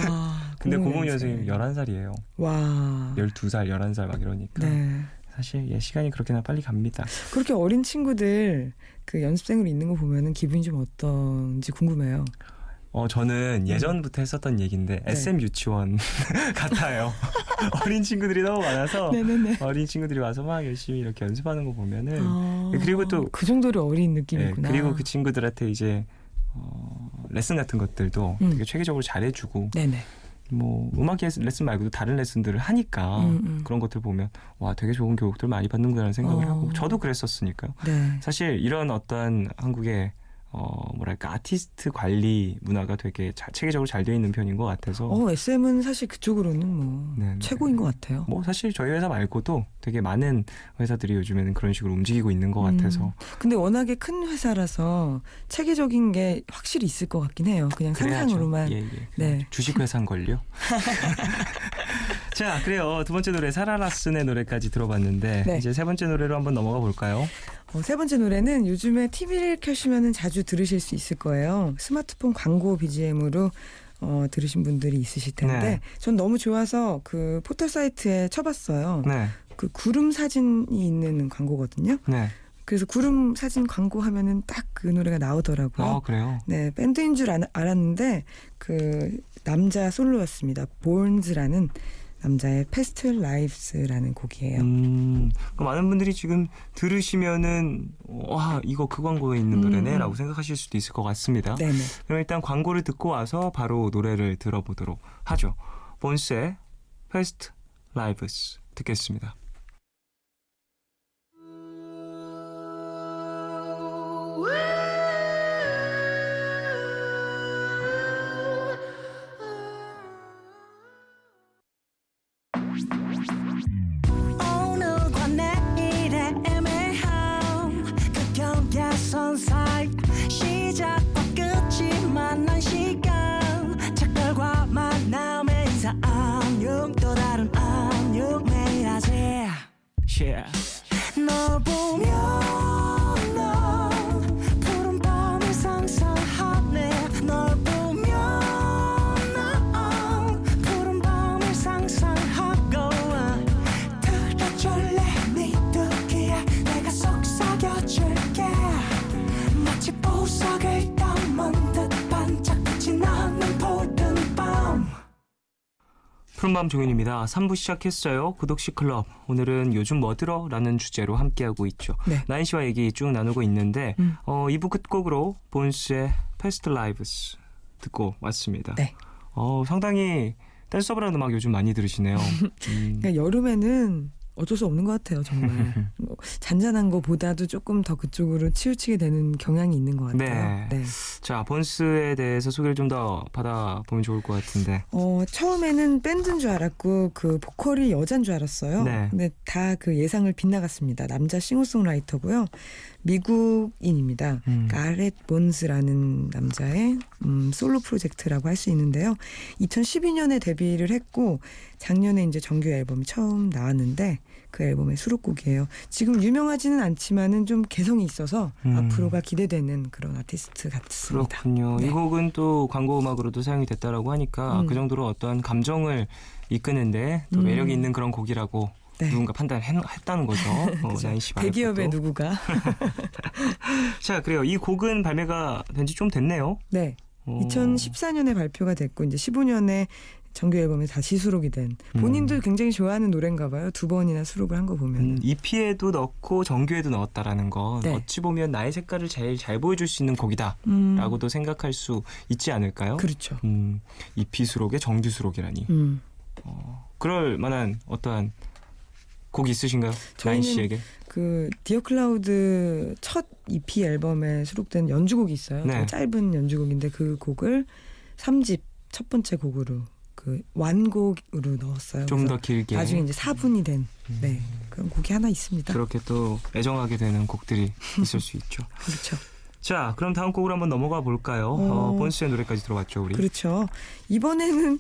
Speaker 3: 와.
Speaker 1: 근데 00년생이 11살이에요.
Speaker 3: 와.
Speaker 1: 12살, 11살 막 이러니까.
Speaker 3: 네.
Speaker 1: 사실 시간이 그렇게나 빨리 갑니다.
Speaker 3: 그렇게 어린 친구들 그 연습생으로 있는 거 보면은 기분이 좀 어떤지 궁금해요.
Speaker 1: 저는 예전부터 했었던 얘기인데 SM 유치원 같아요. 어린 친구들이 너무 많아서
Speaker 3: 네네네.
Speaker 1: 어린 친구들이 와서 막 열심히 이렇게 연습하는 거 보면은 그리고 또
Speaker 3: 그 정도로 어린 느낌이구나.
Speaker 1: 그리고 그 친구들한테 이제 레슨 같은 것들도 되게 체계적으로 잘해주고
Speaker 3: 네네.
Speaker 1: 뭐 음악 레슨 말고도 다른 레슨들을 하니까 그런 것들 보면 와 되게 좋은 교육들 많이 받는구나라는 생각을 하고 저도 그랬었으니까요.
Speaker 3: 네.
Speaker 1: 사실 이런 어떤 한국의 뭐랄까 아티스트 관리 문화가 되게 체계적으로 잘 되어 있는 편인 것 같아서
Speaker 3: SM은 사실 그쪽으로는 뭐
Speaker 1: 네네.
Speaker 3: 최고인 것 같아요.
Speaker 1: 뭐 사실 저희 회사 말고도 되게 많은 회사들이 요즘에는 그런 식으로 움직이고 있는 것 같아서
Speaker 3: 근데 워낙에 큰 회사라서 체계적인 게 확실히 있을 것 같긴 해요. 그냥
Speaker 1: 그래야죠.
Speaker 3: 상상으로만.
Speaker 1: 예.
Speaker 3: 네.
Speaker 1: 주식회사인 걸요. 자, 그래요. 두 번째 노래 사라 라슨의 노래까지 들어봤는데
Speaker 3: 네.
Speaker 1: 이제 세 번째 노래로 한번 넘어가 볼까요?
Speaker 3: 세 번째 노래는 요즘에 TV를 켜시면 자주 들으실 수 있을 거예요. 스마트폰 광고 BGM으로 들으신 분들이 있으실 텐데
Speaker 1: 네.
Speaker 3: 전 너무 좋아서 그 포털 사이트에 쳐봤어요.
Speaker 1: 네.
Speaker 3: 그 구름 사진이 있는 광고거든요.
Speaker 1: 네.
Speaker 3: 그래서 구름 사진 광고 하면은 딱 그 노래가 나오더라고요.
Speaker 1: 그래요?
Speaker 3: 네, 밴드인 줄 알았는데 그 남자 솔로였습니다. 보른즈라는 남자의 Past Lives라는 곡이에요.
Speaker 1: 많은 분들이 지금 들으시면은 와 이거 그 광고에 있는 노래네라고 생각하실 수도 있을 것 같습니다.
Speaker 3: 네네.
Speaker 1: 그럼 일단 광고를 듣고 와서 바로 노래를 들어보도록 하죠. 본스의 Past Lives 듣겠습니다.
Speaker 2: 오늘과 내일의 애매함 그 경계선 사이 시작과 끝이 만난 시간 작별과 만남의 인사 안녕 또 다른 안녕 매일 하지
Speaker 1: Yeah.
Speaker 2: 널 보면 넌 푸른 밤을 상상하네 널 보면 넌 푸른 밤을 상상하고 들어줄래 네 두기에 내가 속삭여줄게 마치 보석을 담은 듯 반짝빛이 나는 푸른 밤
Speaker 1: 푸른밤 종현입니다. 3부 시작했어요. 구독시 클럽. 오늘은 요즘 뭐 들어? 라는 주제로 함께하고 있죠.
Speaker 3: 네.
Speaker 1: 나인 씨와 얘기 쭉 나누고 있는데 2부 끝곡으로 본스의 Past Lives 듣고 왔습니다.
Speaker 3: 네.
Speaker 1: 상당히 댄서블한 음악 요즘 많이 들으시네요.
Speaker 3: 그러니까 여름에는 어쩔 수 없는 것 같아요, 정말. 뭐 잔잔한 거보다도 조금 더 그쪽으로 치우치게 되는 경향이 있는 것 같아요.
Speaker 1: 네. 자, 본스에 대해서 소개를 좀 더 받아보면 좋을 것 같은데.
Speaker 3: 처음에는 밴드인 줄 알았고 그 보컬이 여자인 줄 알았어요.
Speaker 1: 네.
Speaker 3: 근데 다 그 예상을 빗나갔습니다. 남자 싱어송라이터고요. 미국인입니다. 가렛 본스라는 남자의 솔로 프로젝트라고 할 수 있는데요. 2012년에 데뷔를 했고 작년에 이제 정규 앨범이 처음 나왔는데 그 앨범의 수록곡이에요. 지금 유명하지는 않지만은 좀 개성이 있어서 앞으로가 기대되는 그런 아티스트 같습니다.
Speaker 1: 그렇군요.
Speaker 3: 네.
Speaker 1: 이 곡은 또 광고 음악으로도 사용이 됐다라고 하니까 그 정도로 어떤 감정을 이끄는데 또 매력이 있는 그런 곡이라고
Speaker 3: 네.
Speaker 1: 누군가 판단했다는 거죠. 나인 씨 말고
Speaker 3: 대기업의
Speaker 1: 또.
Speaker 3: 누구가?
Speaker 1: 자, 그래요. 이 곡은 발매가 된 지 좀 됐네요.
Speaker 3: 네. 2014년에 발표가 됐고 이제 15년에 정규 앨범에 다시 수록이 된 본인도 굉장히 좋아하는 노래인가 봐요. 2번이나 수록을 한 거 보면.
Speaker 1: EP에도 넣고 정규에도 넣었다라는 건
Speaker 3: 네.
Speaker 1: 어찌 보면 나의 색깔을 제일 잘 보여줄 수 있는 곡이다라고도 생각할 수 있지 않을까요?
Speaker 3: 그렇죠.
Speaker 1: EP 수록에 정규 수록이라니. 그럴 만한 어떠한 곡이 있으신가요? 나인 씨에게.
Speaker 3: 그 디어 클라우드 첫 EP 앨범에 수록된 연주곡이 있어요.
Speaker 1: 네.
Speaker 3: 짧은 연주곡인데 그 곡을 3집 첫 번째 곡으로 그 완곡으로 넣었어요.
Speaker 1: 좀
Speaker 3: 그래서
Speaker 1: 더 길게.
Speaker 3: 나중에 이제 4분이 된 네, 그런 곡이 하나 있습니다.
Speaker 1: 그렇게 또 애정하게 되는 곡들이 있을 수 있죠.
Speaker 3: 그렇죠.
Speaker 1: 자, 그럼 다음 곡으로 한번 넘어가 볼까요? 본스의 노래까지 들어봤죠, 우리.
Speaker 3: 그렇죠. 이번에는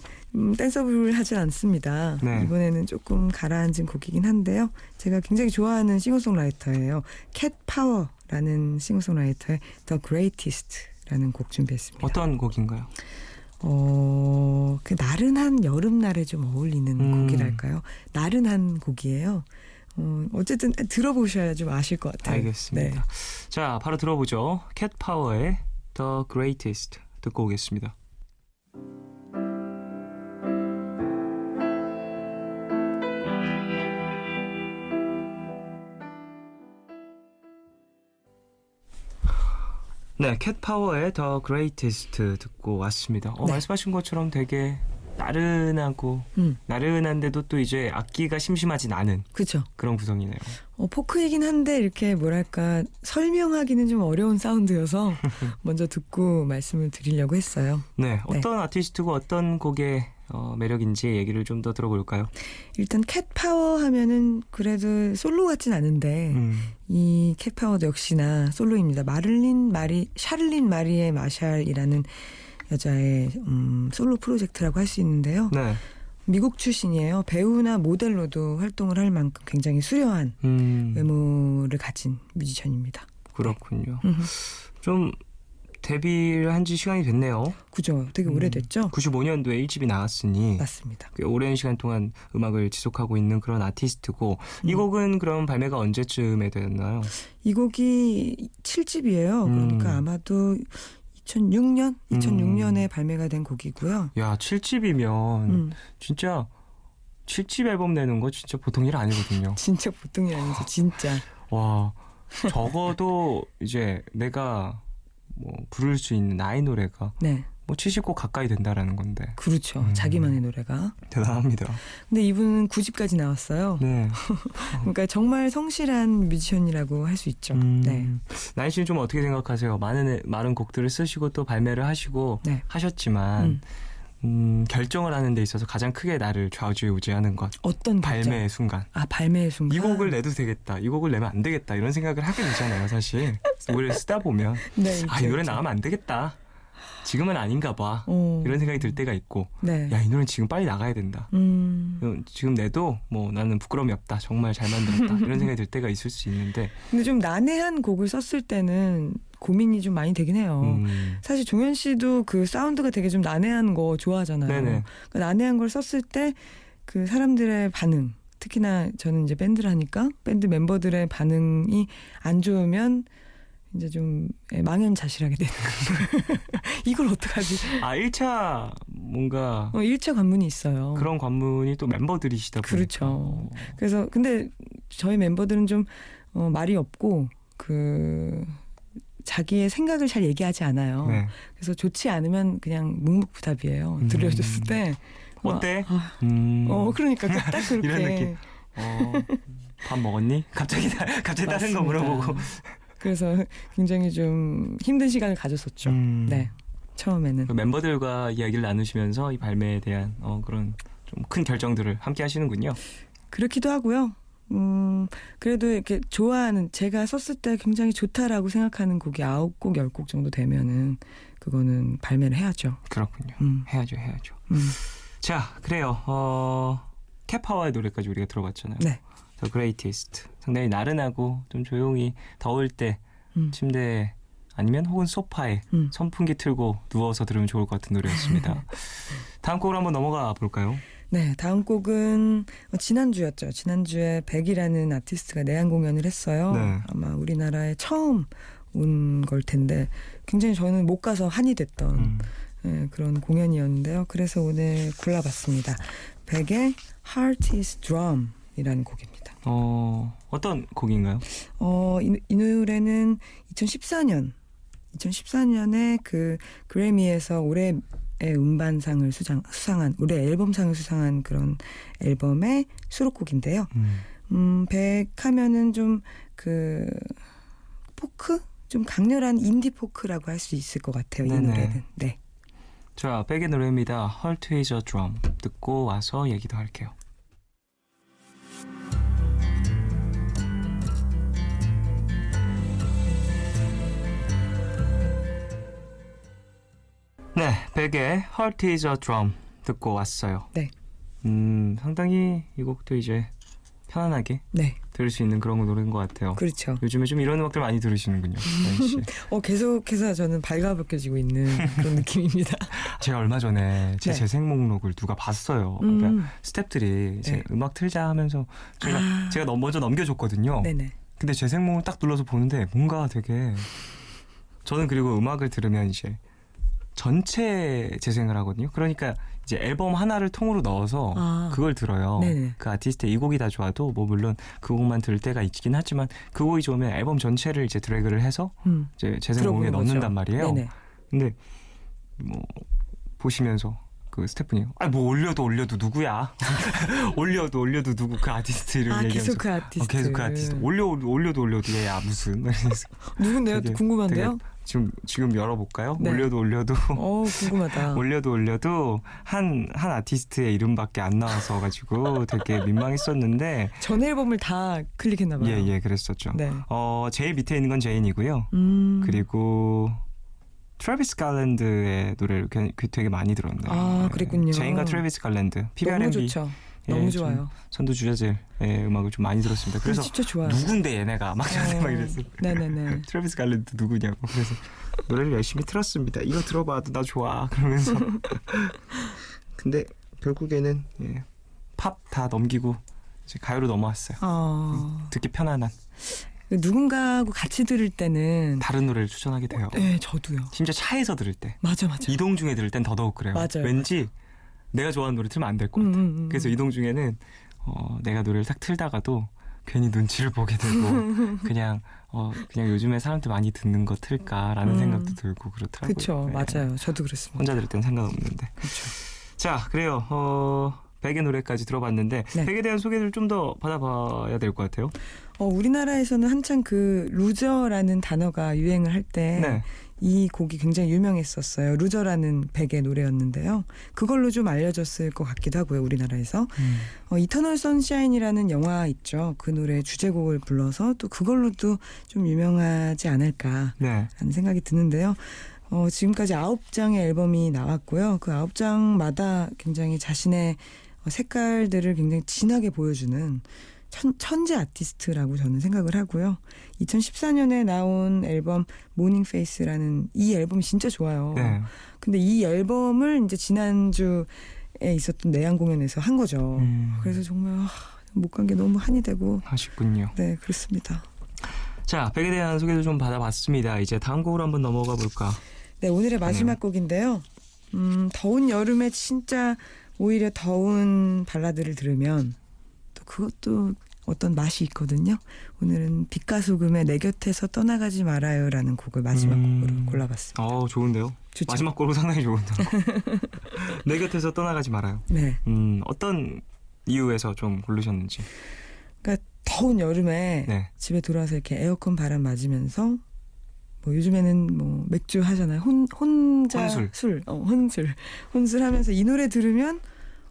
Speaker 3: 댄서블을 하진 않습니다.
Speaker 1: 네.
Speaker 3: 이번에는 조금 가라앉은 곡이긴 한데요. 제가 굉장히 좋아하는 싱어송라이터예요. 캣 파워라는 싱어송라이터의 The Greatest라는 곡 준비했습니다.
Speaker 1: 어떤 곡인가요?
Speaker 3: 그 나른한 여름날에 좀 어울리는 곡이랄까요? 나른한 곡이에요. 어쨌든 들어보셔야 좀 아실 것 같아요.
Speaker 1: 알겠습니다.
Speaker 3: 네.
Speaker 1: 자, 바로 들어보죠. 캣 파워의 The Greatest 듣고 오겠습니다. 네, 캣 파워의 The Greatest 듣고 왔습니다.
Speaker 3: 네.
Speaker 1: 말씀하신 것처럼 되게 나른하고 나른한데도 또 이제 악기가 심심하진 않은
Speaker 3: 그렇죠.
Speaker 1: 그런 구성이네요.
Speaker 3: 포크이긴 한데 이렇게 뭐랄까 설명하기는 좀 어려운 사운드여서 먼저 듣고 말씀을 드리려고 했어요.
Speaker 1: 네, 어떤 아티스트고 어떤 곡의 매력인지 얘기를 좀 더 들어볼까요?
Speaker 3: 일단 캣파워 하면은 그래도 솔로 같진 않은데 이 캣파워도 역시나 솔로입니다. 샤를린 마리에 마샬이라는 여자의 솔로 프로젝트라고 할 수 있는데요.
Speaker 1: 네.
Speaker 3: 미국 출신이에요. 배우나 모델로도 활동을 할 만큼 굉장히 수려한 외모를 가진 뮤지션입니다.
Speaker 1: 그렇군요. 좀 데뷔를 한 지 시간이 됐네요.
Speaker 3: 그죠. 되게 오래됐죠?
Speaker 1: 95년도에 1집이 나왔으니
Speaker 3: 맞습니다.
Speaker 1: 꽤 오랜 시간 동안 음악을 지속하고 있는 그런 아티스트고 이 곡은 그럼 발매가 언제쯤에 됐나요?
Speaker 3: 이 곡이 7집이에요. 그러니까 아마도 2006년에 발매가 된 곡이고요.
Speaker 1: 야, 7집이면 진짜 7집 앨범 내는 거 진짜 보통 일 아니거든요.
Speaker 3: 진짜 보통이 아니죠. 진짜.
Speaker 1: 와, 적어도 이제 내가 뭐 부를 수 있는 나의 노래가
Speaker 3: 네.
Speaker 1: 뭐 70곡 가까이 된다라는 건데
Speaker 3: 그렇죠. 자기만의 노래가.
Speaker 1: 대단합니다.
Speaker 3: 근데 이분은 9집까지 나왔어요.
Speaker 1: 네.
Speaker 3: 그러니까 정말 성실한 뮤지션이라고 할 수 있죠. 네.
Speaker 1: 나인 씨는 좀 어떻게 생각하세요? 많은 곡들을 쓰시고 또 발매를 하시고
Speaker 3: 네.
Speaker 1: 하셨지만 결정을 하는 데 있어서 가장 크게 나를 좌우지우지하는 것.
Speaker 3: 어떤 결정?
Speaker 1: 발매의 순간.
Speaker 3: 아, 발매의 순간.
Speaker 1: 이 곡을 내도 되겠다. 이 곡을 내면 안 되겠다. 이런 생각을 하게 되잖아요, 사실. 노래를 쓰다 보면.
Speaker 3: 네,
Speaker 1: 아, 이 노래 나가면 안 되겠다. 지금은 아닌가 봐. 이런 생각이 들 때가 있고.
Speaker 3: 네.
Speaker 1: 야, 이 노래는 지금 빨리 나가야 된다. 지금 내도 뭐 나는 부끄러움이 없다. 정말 잘 만들었다. 이런 생각이 들 때가 있을 수 있는데.
Speaker 3: 근데 좀 난해한 곡을 썼을 때는 고민이 좀 많이 되긴 해요. 사실 종현 씨도 그 사운드가 되게 좀 난해한 거 좋아하잖아요.
Speaker 1: 네네.
Speaker 3: 그 난해한 걸 썼을 때 그 사람들의 반응, 특히나 저는 이제 밴드를 하니까 밴드 멤버들의 반응이 안 좋으면 이제 좀 망연자실하게 되는 거예요. 이걸 어떡하지?
Speaker 1: 아, 1차 뭔가
Speaker 3: 1차 관문이 있어요.
Speaker 1: 그런 관문이 또 멤버들이시다 보니까.
Speaker 3: 그렇죠. 그래서 근데 저희 멤버들은 좀 말이 없고 자기의 생각을 잘 얘기하지 않아요.
Speaker 1: 네.
Speaker 3: 그래서 좋지 않으면 그냥 묵묵부답이에요. 들려줬을 때
Speaker 1: 어때?
Speaker 3: 그러니까 딱 그렇게.
Speaker 1: 이런 느낌. 밥 먹었니? 갑자기 다른 거 물어보고.
Speaker 3: 그래서 굉장히 좀 힘든 시간을 가졌었죠. 네, 처음에는.
Speaker 1: 그 멤버들과 이야기를 나누시면서 이 발매에 대한 그런 좀 큰 결정들을 함께 하시는군요.
Speaker 3: 그렇기도 하고요. 그래도 이렇게 좋아하는, 제가 썼을 때 굉장히 좋다라고 생각하는 곡이 9곡, 10곡 정도 되면은 그거는 발매를 해야죠.
Speaker 1: 그렇군요. 해야죠. 자, 그래요. 캣파워의 노래까지 우리가 들어봤잖아요.
Speaker 3: 네.
Speaker 1: The Greatest. 상당히 나른하고 좀 조용히 더울 때 침대에 아니면 혹은 소파에 선풍기 틀고 누워서 들으면 좋을 것 같은 노래였습니다. 다음 곡으로 한번 넘어가 볼까요?
Speaker 3: 네, 다음 곡은 지난주였죠. 지난주에 백이라는 아티스트가 내한 공연을 했어요.
Speaker 1: 네.
Speaker 3: 아마 우리나라에 처음 온 걸 텐데 굉장히 저는 못 가서 한이 됐던 그런 공연이었는데요. 그래서 오늘 골라봤습니다. 백의 Heart is Drum 이라는 곡입니다.
Speaker 1: 어떤 곡인가요?
Speaker 3: 이 노래는 2014년에 그 그래미에서 올해의 음반상을 수상한, 올해 앨범상을 수상한 그런 앨범의 수록곡인데요. 백 하면은 좀 포크? 좀 강렬한 인디 포크라고 할 수 있을 것 같아요.
Speaker 1: 네네.
Speaker 3: 이 노래는. 네.
Speaker 1: 자, 백의 노래입니다. Heart is a Drum. 듣고 와서 얘기도 할게요. 네, 백의 Heart is a Drum 듣고 왔어요.
Speaker 3: 네.
Speaker 1: 상당히 이 곡도 이제 편안하게
Speaker 3: 네.
Speaker 1: 들을 수 있는 그런 노래인 것 같아요.
Speaker 3: 그렇죠.
Speaker 1: 요즘에 좀 이런 음악들 많이 들으시는군요. 나인 씨.
Speaker 3: 계속해서 저는 발가벗겨지고 있는 그런 느낌입니다.
Speaker 1: 제가 얼마 전에 제
Speaker 3: 네.
Speaker 1: 재생 목록을 누가 봤어요. 그러니까 스태프들이 이제
Speaker 3: 네.
Speaker 1: 음악 틀자 하면서 제가 먼저 넘겨줬거든요.
Speaker 3: 네네.
Speaker 1: 근데 재생 목록 딱 눌러서 보는데 뭔가 되게 저는 그리고 음악을 들으면 이제 전체 재생을 하거든요. 그러니까 이제 앨범 하나를 통으로 넣어서 그걸 들어요.
Speaker 3: 네네.
Speaker 1: 그 아티스트의 이 곡이 다 좋아도 뭐 물론 그 곡만 들을 때가 있긴 하지만 그 곡이 좋으면 앨범 전체를 이제 드래그를 해서 이제 재생 목록에 넣는단 말이에요.
Speaker 3: 네네.
Speaker 1: 근데 뭐 보시면서 그 스태프님 뭐 올려도 누구야? 올려도 누구 그 아티스트 이름 얘기하면서
Speaker 3: 계속 그 아티스트.
Speaker 1: 계속 그 아티스트 올려도 얘야 무슨
Speaker 3: 누군데요?
Speaker 1: 되게,
Speaker 3: 궁금한데요?
Speaker 1: 지금 열어볼까요?
Speaker 3: 네.
Speaker 1: 올려도
Speaker 3: 궁금하다.
Speaker 1: 올려도 한 아티스트의 이름밖에 안 나와서 가지고 되게 민망했었는데
Speaker 3: 전 앨범을 다 클릭했나 봐요.
Speaker 1: 예 그랬었죠.
Speaker 3: 네.
Speaker 1: 제일 밑에 있는 건 제인이고요. 그리고 트래비스 갈랜드의 노래를 되게 많이 들었네요.
Speaker 3: 그랬군요.
Speaker 1: 제인과 트래비스 갈랜드
Speaker 3: 너무
Speaker 1: PBR&B
Speaker 3: 좋죠. 너무 좋아요.
Speaker 1: 선두주자들의 음악을 좀 많이 들었습니다. 그래서
Speaker 3: 진짜 좋아요.
Speaker 1: 누군데 얘네가 막 저한테 막 이랬어요.
Speaker 3: 네네네.
Speaker 1: 트래비스 갈랜드 누구냐고. 그래서 노래를 열심히 틀었습니다. 이거 들어봐도 나 좋아. 그러면서 근데 결국에는 팝 다 넘기고 이제 가요로 넘어왔어요. 듣기 편안한.
Speaker 3: 누군가하고 같이 들을 때는
Speaker 1: 다른 노래를 추천하게 돼요.
Speaker 3: 네, 저도요.
Speaker 1: 심지어 차에서 들을 때.
Speaker 3: 맞아.
Speaker 1: 이동 중에 들을 땐 더더욱 그래요.
Speaker 3: 맞아요.
Speaker 1: 왠지 내가 좋아하는 노래 틀면 안 될 것 같아. 그래서 이동 중에는 내가 노래를 딱 틀다가도 괜히 눈치를 보게 되고 그냥 요즘에 사람들 많이 듣는 거 틀까라는 생각도 들고 그렇더라고요.
Speaker 3: 그렇죠. 맞아요. 저도 그렇습니다.
Speaker 1: 혼자 들을 땐 상관없는데.
Speaker 3: 그렇죠.
Speaker 1: 자, 그래요. 백의 노래까지 들어봤는데
Speaker 3: 네.
Speaker 1: 백에 대한 소개를 좀 더 받아봐야 될 것 같아요.
Speaker 3: 우리나라에서는 한창 그 루저라는 단어가 유행을 할 때 이 곡이 굉장히 유명했었어요. 루저라는 백의 노래였는데요. 그걸로 좀 알려졌을 것 같기도 하고요. 우리나라에서. 이터널 선샤인이라는 영화 있죠. 그 노래 주제곡을 불러서 또 그걸로도 좀 유명하지 않을까 하는 생각이 드는데요. 지금까지 9장의 앨범이 나왔고요. 그 9장마다 굉장히 자신의 색깔들을 굉장히 진하게 보여주는 천재 아티스트라고 저는 생각을 하고요. 2014년에 나온 앨범 모닝 페이스라는 이 앨범이 진짜 좋아요.
Speaker 1: 네.
Speaker 3: 근데 이 앨범을 이제 지난주에 있었던 내한 공연에서 한 거죠. 그래서 정말 못 간 게 너무 한이 되고.
Speaker 1: 아쉽군요.
Speaker 3: 네, 그렇습니다.
Speaker 1: 자, 백에 대한 소개도 좀 받아봤습니다. 이제 다음 곡으로 한번 넘어가 볼까?
Speaker 3: 네, 오늘의 마지막 곡인데요. 더운 여름에 진짜 오히려 더운 발라드를 들으면 또 그것도 어떤 맛이 있거든요. 오늘은 빛과 소금의 내 곁에서 떠나가지 말아요라는 곡을 마지막 곡으로 골라봤습니다.
Speaker 1: 좋은데요.
Speaker 3: 좋죠?
Speaker 1: 마지막 곡으로 상당히 좋은데요. 내 곁에서 떠나가지 말아요.
Speaker 3: 네.
Speaker 1: 어떤 이유에서 좀 고르셨는지.
Speaker 3: 그러니까 더운 여름에
Speaker 1: 네.
Speaker 3: 집에 들어와서 이렇게 에어컨 바람 맞으면서 뭐 요즘에는 뭐 맥주 하잖아요. 혼자
Speaker 1: 혼술.
Speaker 3: 혼술 하면서 이 노래 들으면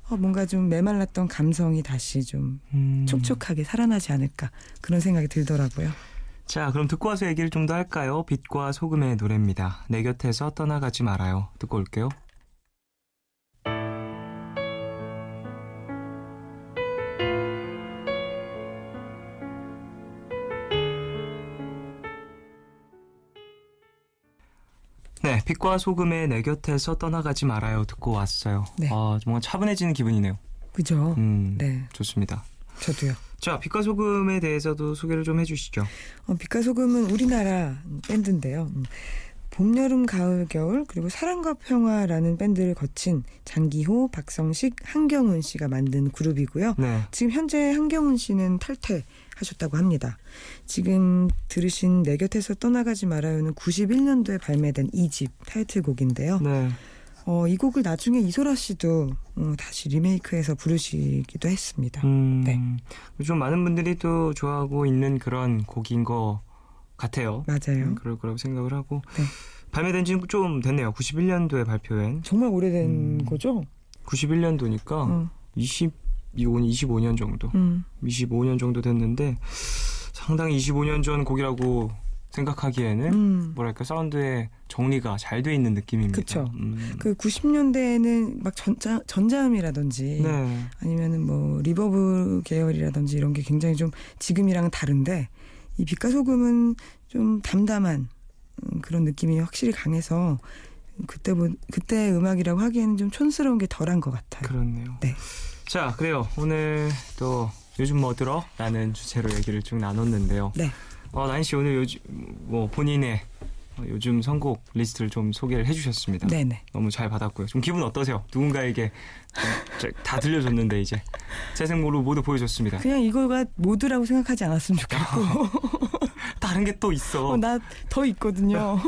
Speaker 3: 뭔가 좀 메말랐던 감성이 다시 좀 촉촉하게 살아나지 않을까 그런 생각이 들더라고요.
Speaker 1: 자, 그럼 듣고 와서 얘기를 좀 더 할까요? 빛과 소금의 노래입니다. 내 곁에서 떠나가지 말아요. 듣고 올게요. 네, 빛과 소금의 내 곁에서 떠나가지 말아요 듣고 왔어요.
Speaker 3: 네.
Speaker 1: 뭔가 차분해지는 기분이네요.
Speaker 3: 그죠? 네.
Speaker 1: 좋습니다.
Speaker 3: 저도요.
Speaker 1: 자, 빛과 소금에 대해서도 소개를 좀 해주시죠.
Speaker 3: 빛과 소금은 우리나라 밴드인데요. 봄, 여름, 가을, 겨울 그리고 사랑과 평화라는 밴드를 거친 장기호, 박성식, 한경훈 씨가 만든 그룹이고요.
Speaker 1: 네.
Speaker 3: 지금 현재 한경훈 씨는 탈퇴하셨다고 합니다. 지금 들으신 내 곁에서 떠나가지 말아요는 91년도에 발매된 2집 타이틀곡인데요.
Speaker 1: 네.
Speaker 3: 이 곡을 나중에 이소라 씨도 다시 리메이크해서 부르시기도 했습니다. 네.
Speaker 1: 좀 많은 분들이 또 좋아하고 있는 그런 곡인 것 같아요.
Speaker 3: 맞아요.
Speaker 1: 그럴 거라고 생각을 하고.
Speaker 3: 네.
Speaker 1: 발매된 지는 좀 됐네요. 91년도에 발표한.
Speaker 3: 정말 오래된 거죠?
Speaker 1: 91년도니까 25년 정도. 25년 정도 됐는데 상당히 25년 전 곡이라고 생각하기에는 뭐랄까 사운드의 정리가 잘 돼 있는 느낌입니다.
Speaker 3: 그렇죠. 그 90년대에는 막 전자음이라든지
Speaker 1: 네.
Speaker 3: 아니면은 뭐 리버브 계열이라든지 이런 게 굉장히 좀 지금이랑은 다른데 이 빛과 소금은 좀 담담한 그런 느낌이 확실히 강해서 그때 음악이라고 하기에는 좀 촌스러운 게 덜한 것 같아요.
Speaker 1: 그렇네요.
Speaker 3: 네.
Speaker 1: 자, 그래요. 오늘 또 요즘 뭐 들어? 라는 주제로 얘기를 쭉 나눴는데요.
Speaker 3: 네.
Speaker 1: 나인 씨 오늘 요즘 뭐 본인의 요즘 선곡 리스트를 좀 소개를 해주셨습니다.
Speaker 3: 네네.
Speaker 1: 너무 잘 받았고요. 좀 기분 어떠세요? 누군가에게 다 들려줬는데 이제 재생모로 모두 보여줬습니다.
Speaker 3: 그냥 이거가 모드라고 생각하지 않았으면 좋겠고
Speaker 1: 다른 게 또 있어.
Speaker 3: 나 더 있거든요.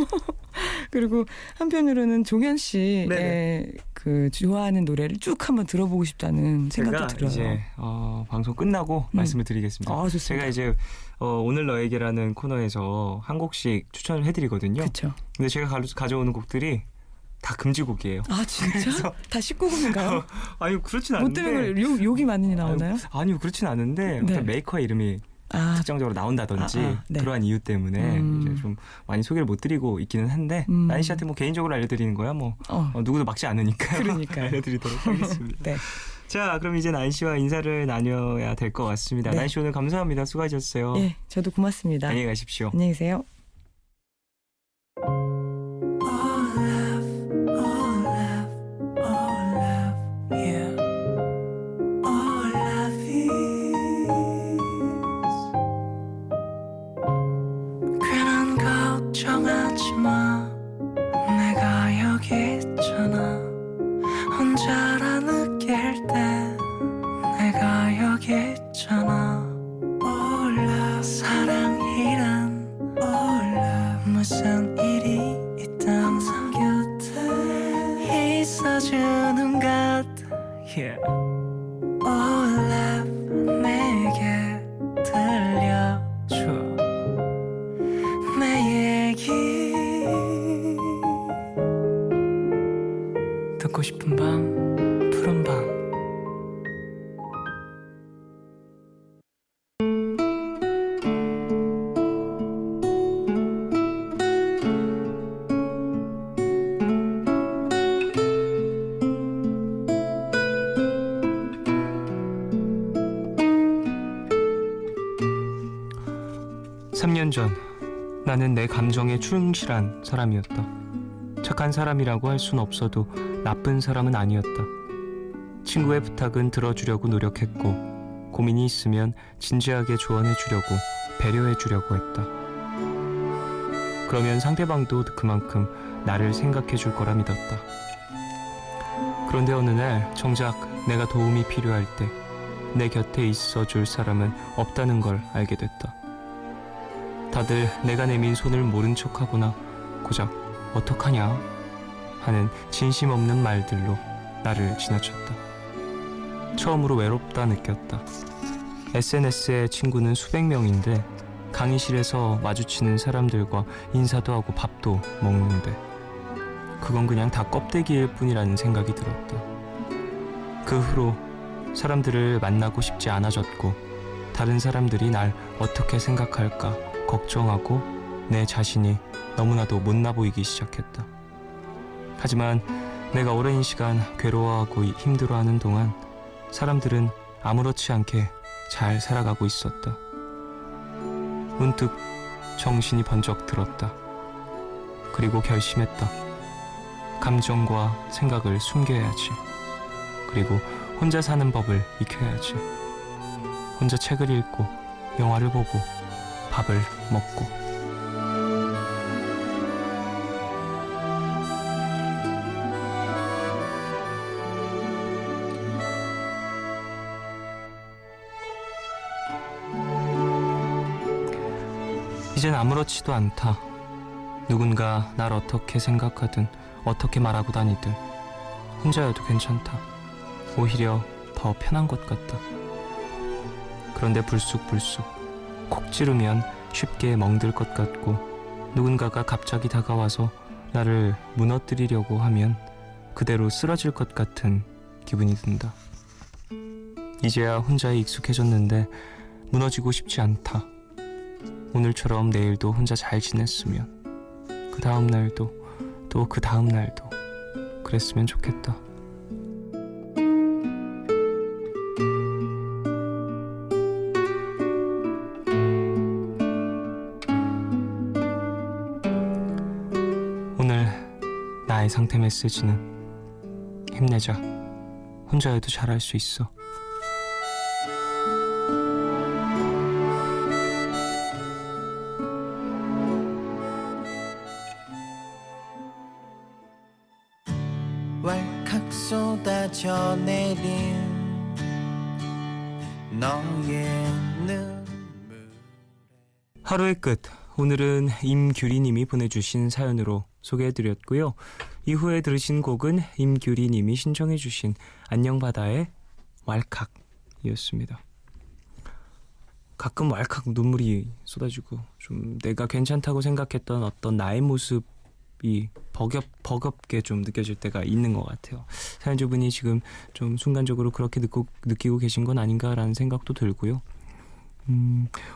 Speaker 3: 그리고 한편으로는 종현 씨의
Speaker 1: 네네.
Speaker 3: 그 좋아하는 노래를 쭉 한번 들어보고 싶다는 생각도 들어요.
Speaker 1: 이제 방송 끝나고 말씀을 드리겠습니다.
Speaker 3: 좋습니다.
Speaker 1: 제가 이제 오늘 너에게라는 코너에서 한 곡씩 추천을 해드리거든요.
Speaker 3: 그렇죠.
Speaker 1: 근데 제가 가져오는 곡들이 다 금지곡이에요.
Speaker 3: 아 진짜? 다 19금인가요?
Speaker 1: 아니 그렇진
Speaker 3: 뭐
Speaker 1: 않은데.
Speaker 3: 때문에 욕이 많이 나오나요?
Speaker 1: 아니요 그렇진 않은데
Speaker 3: 네.
Speaker 1: 메이커의 이름이 특정적으로 나온다든지
Speaker 3: 네.
Speaker 1: 그러한 이유 때문에 이제 좀 많이 소개를 못 드리고 있기는 한데 나인 씨한테 뭐 개인적으로 알려드리는 거야 뭐 누구도 막지 않으니까
Speaker 3: 그러니까요.
Speaker 1: 알려드리도록 하겠습니다.
Speaker 3: 네.
Speaker 1: 자, 그럼 이제 나인 씨와 인사를 나눠야 될 것 같습니다.
Speaker 3: 네.
Speaker 1: 나인 씨 오늘 감사합니다. 수고하셨어요.
Speaker 3: 예, 저도 고맙습니다.
Speaker 1: 안녕히 가십시오.
Speaker 3: 안녕히 계세요.
Speaker 2: 걱정하지 마 내가 여기 있잖아 혼자라는 무슨 일이 있든 항상 곁에 있어주는 것
Speaker 1: Yeah.
Speaker 2: All love 내게 들려줘 내 얘기 듣고 싶은 밤 푸른 밤
Speaker 1: 삼 년 전 나는 내 감정에 충실한 사람이었다. 착한 사람이라고 할 순 없어도 나쁜 사람은 아니었다. 친구의 부탁은 들어주려고 노력했고 고민이 있으면 진지하게 조언해주려고 배려해주려고 했다. 그러면 상대방도 그만큼 나를 생각해줄 거라 믿었다. 그런데 어느 날 정작 내가 도움이 필요할 때 내 곁에 있어줄 사람은 없다는 걸 알게 됐다. 다들 내가 내민 손을 모른 척하거나 고작 어떡하냐 하는 진심 없는 말들로 나를 지나쳤다. 처음으로 외롭다 느꼈다. SNS에 친구는 수백 명인데 강의실에서 마주치는 사람들과 인사도 하고 밥도 먹는데 그건 그냥 다 껍데기일 뿐이라는 생각이 들었다. 그 후로 사람들을 만나고 싶지 않아졌고 다른 사람들이 날 어떻게 생각할까 걱정하고 내 자신이 너무나도 못나 보이기 시작했다. 하지만 내가 오랜 시간 괴로워하고 힘들어하는 동안 사람들은 아무렇지 않게 잘 살아가고 있었다. 문득 정신이 번쩍 들었다. 그리고 결심했다. 감정과 생각을 숨겨야지. 그리고 혼자 사는 법을 익혀야지. 혼자 책을 읽고 영화를 보고 밥을 먹고. 이젠 아무렇지도 않다. 누군가 날 어떻게 생각하든 어떻게 말하고 다니든 혼자여도 괜찮다. 오히려 더 편한 것 같다. 그런데 불쑥불쑥 콕 찌르면 쉽게 멍들 것 같고 누군가가 갑자기 다가와서 나를 무너뜨리려고 하면 그대로 쓰러질 것 같은 기분이 든다. 이제야 혼자에 익숙해졌는데 무너지고 싶지 않다. 오늘처럼 내일도 혼자 잘 지냈으면 그 다음 날도 또 그 다음 날도 그랬으면 좋겠다. 오늘 나의 상태 메시지는 힘내자. 혼자여도 잘할 수 있어.
Speaker 2: 왈칵 쏟아져 내린 너의 눈물
Speaker 1: 하루의 끝. 오늘은 임규리님이 보내주신 사연으로 소개해드렸고요. 이후에 들으신 곡은 임규리님이 신청해주신 안녕바다의 왈칵이었습니다. 가끔 왈칵 눈물이 쏟아지고 좀 내가 괜찮다고 생각했던 어떤 나의 모습이 버겁게 좀 느껴질 때가 있는 것 같아요. 사연주분이 지금 좀 순간적으로 그렇게 느끼고 계신 건 아닌가라는 생각도 들고요.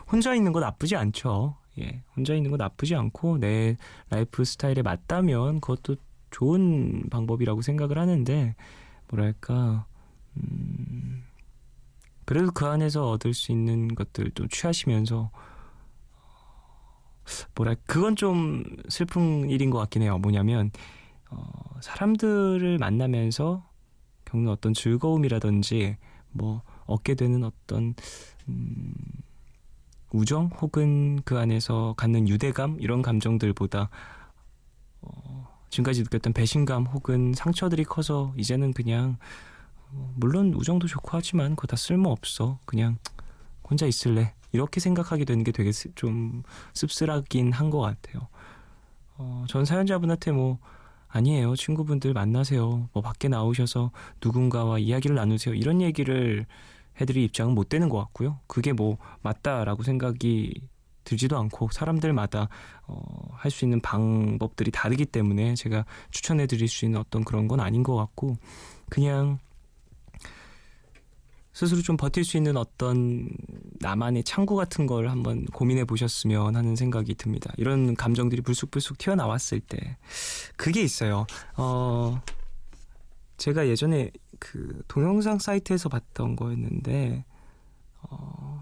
Speaker 1: 혼자 있는 거 나쁘지 않죠. 예, 혼자 있는 거 나쁘지 않고 내 라이프 스타일에 맞다면 그것도 좋은 방법이라고 생각을 하는데 뭐랄까 그래도 그 안에서 얻을 수 있는 것들 좀 취하시면서 그건 좀 슬픈 일인 것 같긴 해요. 뭐냐면 사람들을 만나면서 겪는 어떤 즐거움이라든지 뭐 얻게 되는 어떤 우정 혹은 그 안에서 갖는 유대감 이런 감정들보다 지금까지 느꼈던 배신감 혹은 상처들이 커서 이제는 그냥 물론 우정도 좋고 하지만 그거 다 쓸모없어. 그냥 혼자 있을래. 이렇게 생각하게 되는 게 되게 좀 씁쓸하긴 한 것 같아요. 전 사연자분한테 뭐 아니에요. 친구분들 만나세요. 뭐 밖에 나오셔서 누군가와 이야기를 나누세요. 이런 얘기를 해드릴 입장은 못 되는 것 같고요. 그게 뭐 맞다라고 생각이 들지도 않고 사람들마다 할 수 있는 방법들이 다르기 때문에 제가 추천해 드릴 수 있는 어떤 그런 건 아닌 것 같고 그냥 스스로 좀 버틸 수 있는 어떤 나만의 창구 같은 걸 한번 고민해 보셨으면 하는 생각이 듭니다. 이런 감정들이 불쑥불쑥 튀어나왔을 때 그게 있어요. 제가 예전에 그 동영상 사이트에서 봤던 거였는데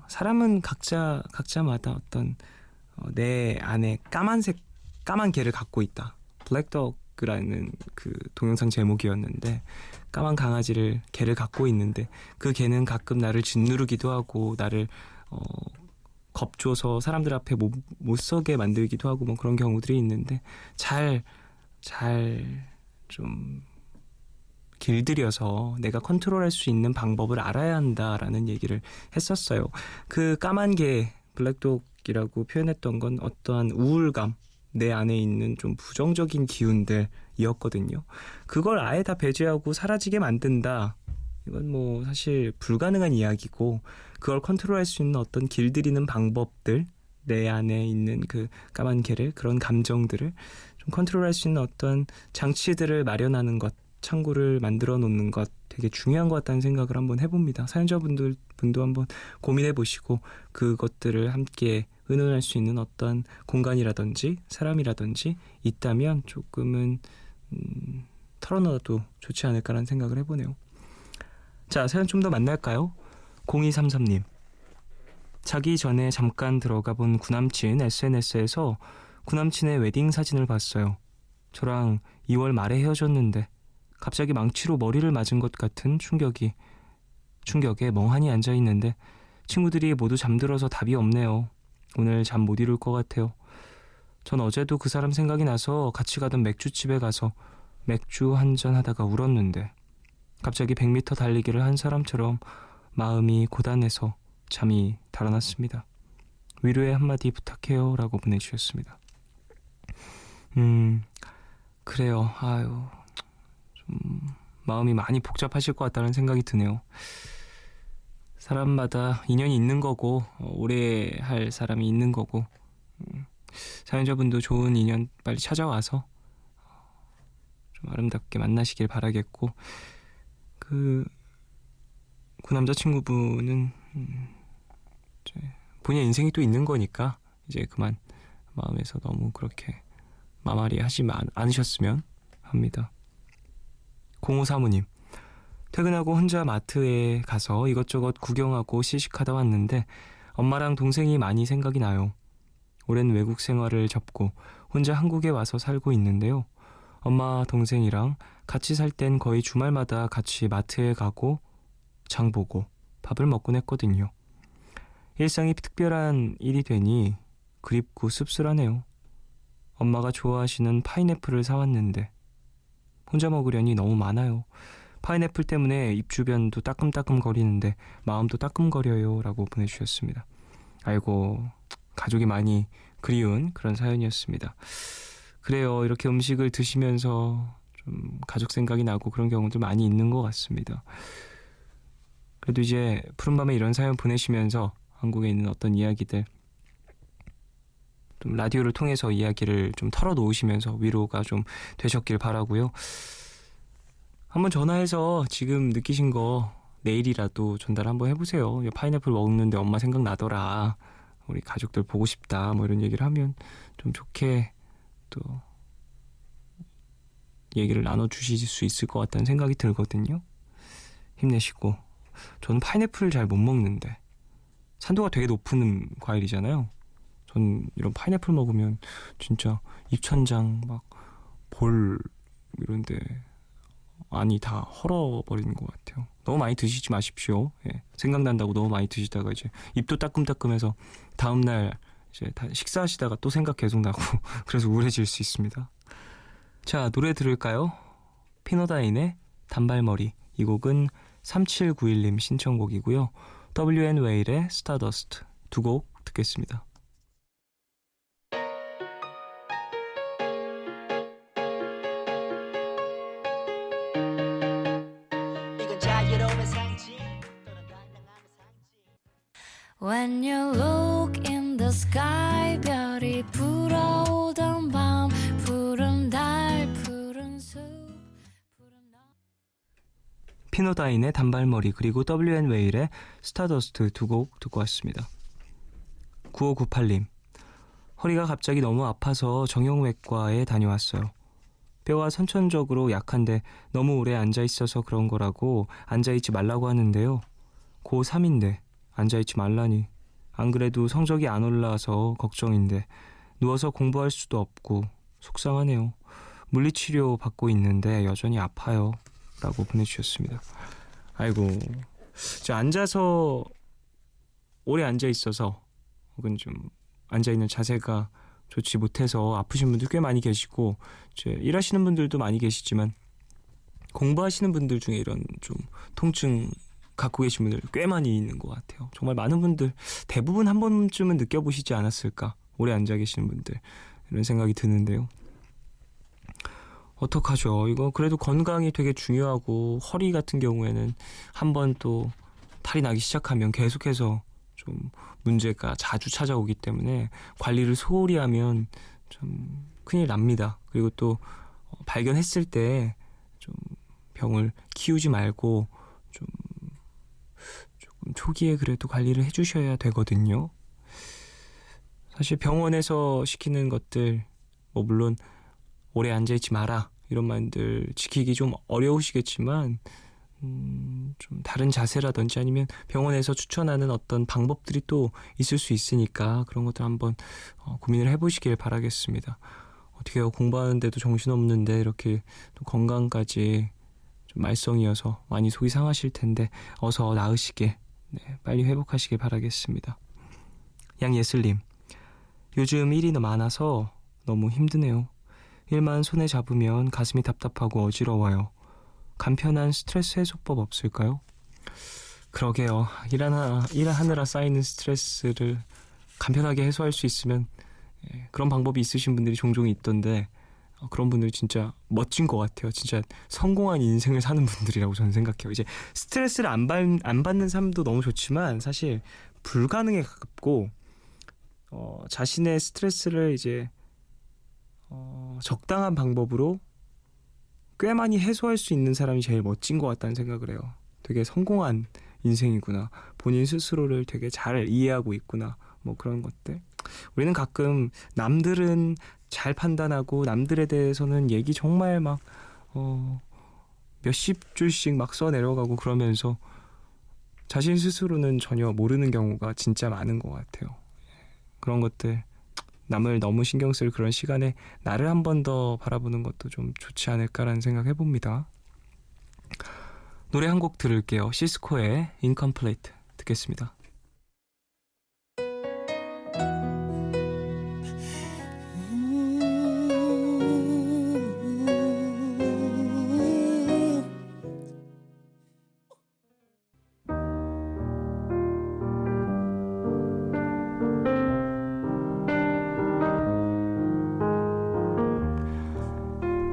Speaker 1: 사람은 각자마다 어떤 내 안에 까만 개를 갖고 있다. 블랙덕이라는 그 동영상 제목이었는데 까만 개를 갖고 있는데 그 개는 가끔 나를 짓누르기도 하고 나를 겁줘서 사람들 앞에 못 서게 만들기도 하고 뭐 그런 경우들이 있는데 잘 좀 길들여서 내가 컨트롤할 수 있는 방법을 알아야 한다라는 얘기를 했었어요. 그 까만 개 블랙독이라고 표현했던 건 어떠한 우울감, 내 안에 있는 좀 부정적인 기운들이었거든요. 그걸 아예 다 배제하고 사라지게 만든다. 이건 뭐 사실 불가능한 이야기고 그걸 컨트롤할 수 있는 어떤 길들이는 방법들, 내 안에 있는 그 까만 개를, 그런 감정들을 좀 컨트롤할 수 있는 어떤 장치들을 마련하는 것, 창구를 만들어 놓는 것 되게 중요한 것 같다는 생각을 한번 해봅니다. 사연자분도 한번 고민해 보시고 그것들을 함께 의논할 수 있는 어떤 공간이라든지 사람이라든지 있다면 조금은 털어놔도 좋지 않을까라는 생각을 해보네요. 자, 사연 좀 더 만날까요? 0233님. 자기 전에 잠깐 들어가 본 구남친 SNS에서 구남친의 웨딩 사진을 봤어요. 저랑 2월 말에 헤어졌는데 갑자기 망치로 머리를 맞은 것 같은 충격에 멍하니 앉아있는데 친구들이 모두 잠들어서 답이 없네요. 오늘 잠 못 이룰 것 같아요. 전 어제도 그 사람 생각이 나서 같이 가던 맥주집에 가서 맥주 한잔 하다가 울었는데 갑자기 100m 달리기를 한 사람처럼 마음이 고단해서 잠이 달아났습니다. 위로의 한마디 부탁해요 라고 보내주셨습니다. 그래요. 아유, 좀 마음이 많이 복잡하실 것 같다는 생각이 드네요. 사람마다 인연이 있는 거고 오래 할 사람이 있는 거고 사연자분도 좋은 인연 빨리 찾아와서 좀 아름답게 만나시길 바라겠고 그 남자친구분은 이제 본인의 인생이 또 있는 거니까 이제 그만 마음에서 너무 그렇게 마마리 하지 않으셨으면 합니다. 0535님. 퇴근하고 혼자 마트에 가서 이것저것 구경하고 시식하다 왔는데 엄마랑 동생이 많이 생각이 나요. 오랜 외국 생활을 접고 혼자 한국에 와서 살고 있는데요. 엄마 동생이랑 같이 살 땐 거의 주말마다 같이 마트에 가고 장 보고 밥을 먹곤 했거든요. 일상이 특별한 일이 되니 그립고 씁쓸하네요. 엄마가 좋아하시는 파인애플을 사왔는데 혼자 먹으려니 너무 많아요. 파인애플 때문에 입 주변도 따끔따끔 거리는데 마음도 따끔거려요 라고 보내주셨습니다. 아이고, 가족이 많이 그리운 그런 사연이었습니다. 그래요. 이렇게 음식을 드시면서 좀 가족 생각이 나고 그런 경우도 많이 있는 것 같습니다. 그래도 이제 푸른밤에 이런 사연 보내시면서 한국에 있는 어떤 이야기들 좀 라디오를 통해서 이야기를 좀 털어놓으시면서 위로가 좀 되셨길 바라고요. 한번 전화해서 지금 느끼신 거 내일이라도 전달 한번 해보세요. 파인애플 먹는데 엄마 생각나더라. 우리 가족들 보고 싶다. 뭐 이런 얘기를 하면 좀 좋게 또 얘기를 나눠주실 수 있을 것 같다는 생각이 들거든요. 힘내시고. 저는 파인애플을 잘 못 먹는데 산도가 되게 높은 과일이잖아요. 전 이런 파인애플 먹으면 진짜 입천장 막 볼 이런데 안이 다 헐어버리는 것 같아요. 너무 많이 드시지 마십시오. 예. 생각난다고 너무 많이 드시다가 이제 입도 따끔따끔해서 다음날 이제 다 식사하시다가 또 생각 계속 나고 그래서 우울해질 수 있습니다. 자, 노래 들을까요? 피노다인의 단발머리. 이 곡은 3791님 신청곡이고요. WN 웨일의 스타더스트 두 곡 듣겠습니다.
Speaker 2: When you look in the sky 별이 불어오던 밤 푸른 달 푸른 숲 푸른
Speaker 1: 피노다인의 단발머리 그리고 WN 웨일의 스타더스트 두 곡 듣고 왔습니다. 9598님, 허리가 갑자기 너무 아파서 정형외과에 다녀왔어요. 뼈가 선천적으로 약한데 너무 오래 앉아있어서 그런 거라고 앉아있지 말라고 하는데요. 고3인데 앉아있지 말라니. 안 그래도 성적이 안 올라와서 걱정인데 누워서 공부할 수도 없고 속상하네요. 물리치료 받고 있는데 여전히 아파요. 라고 보내주셨습니다. 아이고, 저 앉아서 오래 앉아있어서 혹은 좀 앉아있는 자세가 좋지 못해서 아프신 분들 꽤 많이 계시고 일하시는 분들도 많이 계시지만 공부하시는 분들 중에 이런 좀 통증 갖고 계신 분들 꽤 많이 있는 것 같아요. 정말 많은 분들 대부분 한 번쯤은 느껴보시지 않았을까, 오래 앉아 계시는 분들, 이런 생각이 드는데요. 어떡하죠? 이거 그래도 건강이 되게 중요하고 허리 같은 경우에는 한번 또 탈이 나기 시작하면 계속해서 좀 문제가 자주 찾아오기 때문에 관리를 소홀히 하면 좀 큰일 납니다. 그리고 또 발견했을 때 좀 병을 키우지 말고 조금 초기에 그래도 관리를 해주셔야 되거든요. 사실 병원에서 시키는 것들, 뭐 물론 오래 앉아있지 마라 이런 말들 지키기 좀 어려우시겠지만 좀 다른 자세라든지 아니면 병원에서 추천하는 어떤 방법들이 또 있을 수 있으니까 그런 것들 한번 고민을 해보시길 바라겠습니다. 어떻게 해요? 공부하는데도 정신없는데 이렇게 또 건강까지 좀 말썽이어서 많이 속이 상하실 텐데 어서 나으시게, 빨리 회복하시길 바라겠습니다. 양예슬님, 요즘 일이 많아서 너무 힘드네요. 일만 손에 잡으면 가슴이 답답하고 어지러워요. 간편한 스트레스 해소법 없을까요? 그러게요. 일하느라 쌓이는 스트레스를 간편하게 해소할 수 있으면 그런 방법이 있으신 분들이 종종 있던데 그런 분들이 진짜 멋진 것 같아요. 진짜 성공한 인생을 사는 분들이라고 저는 생각해요. 이제 스트레스를 안 받는 삶도 너무 좋지만 사실 불가능에 가깝고 자신의 스트레스를 이제 적당한 방법으로 꽤 많이 해소할 수 있는 사람이 제일 멋진 것 같다는 생각을 해요. 되게 성공한 인생이구나. 본인 스스로를 되게 잘 이해하고 있구나. 뭐 그런 것들. 우리는 가끔 남들은 잘 판단하고 남들에 대해서는 얘기 정말 막 몇십 줄씩 막 써내려가고 그러면서 자신 스스로는 전혀 모르는 경우가 진짜 많은 것 같아요. 그런 것들, 남을 너무 신경 쓸 그런 시간에 나를 한 번 더 바라보는 것도 좀 좋지 않을까라는 생각 해봅니다. 노래 한 곡 들을게요. 시스코의 Incomplete 듣겠습니다.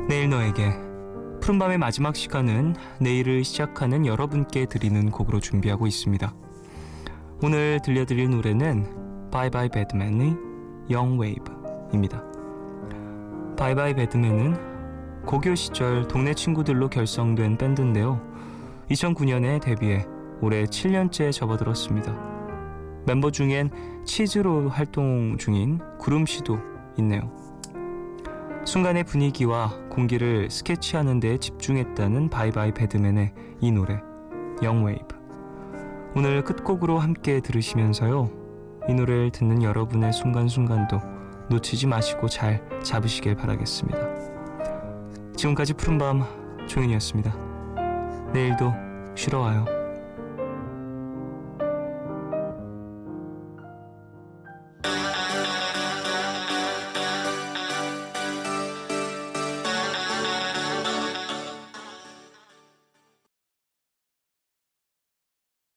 Speaker 1: 내일 너에게, 푸른밤의 마지막 시간은 내일을 시작하는 여러분께 드리는 곡으로 준비하고 있습니다. 오늘 들려드릴 노래는 Bye Bye Badman의 Young Wave입니다. Bye Bye Badman은 고교 시절 동네 친구들로 결성된 밴드인데요. 2009년에 데뷔해 올해 7년째 접어들었습니다. 멤버 중엔 치즈로 활동 중인 구름씨도 있네요. 순간의 분위기와 공기를 스케치하는 데 집중했다는 바이바이 배드맨의 이 노래 Young Wave. 오늘 끝곡으로 함께 들으시면서요, 이 노래를 듣는 여러분의 순간순간도 놓치지 마시고 잘 잡으시길 바라겠습니다. 지금까지 푸른밤 종현이었습니다. 내일도 쉬러 와요.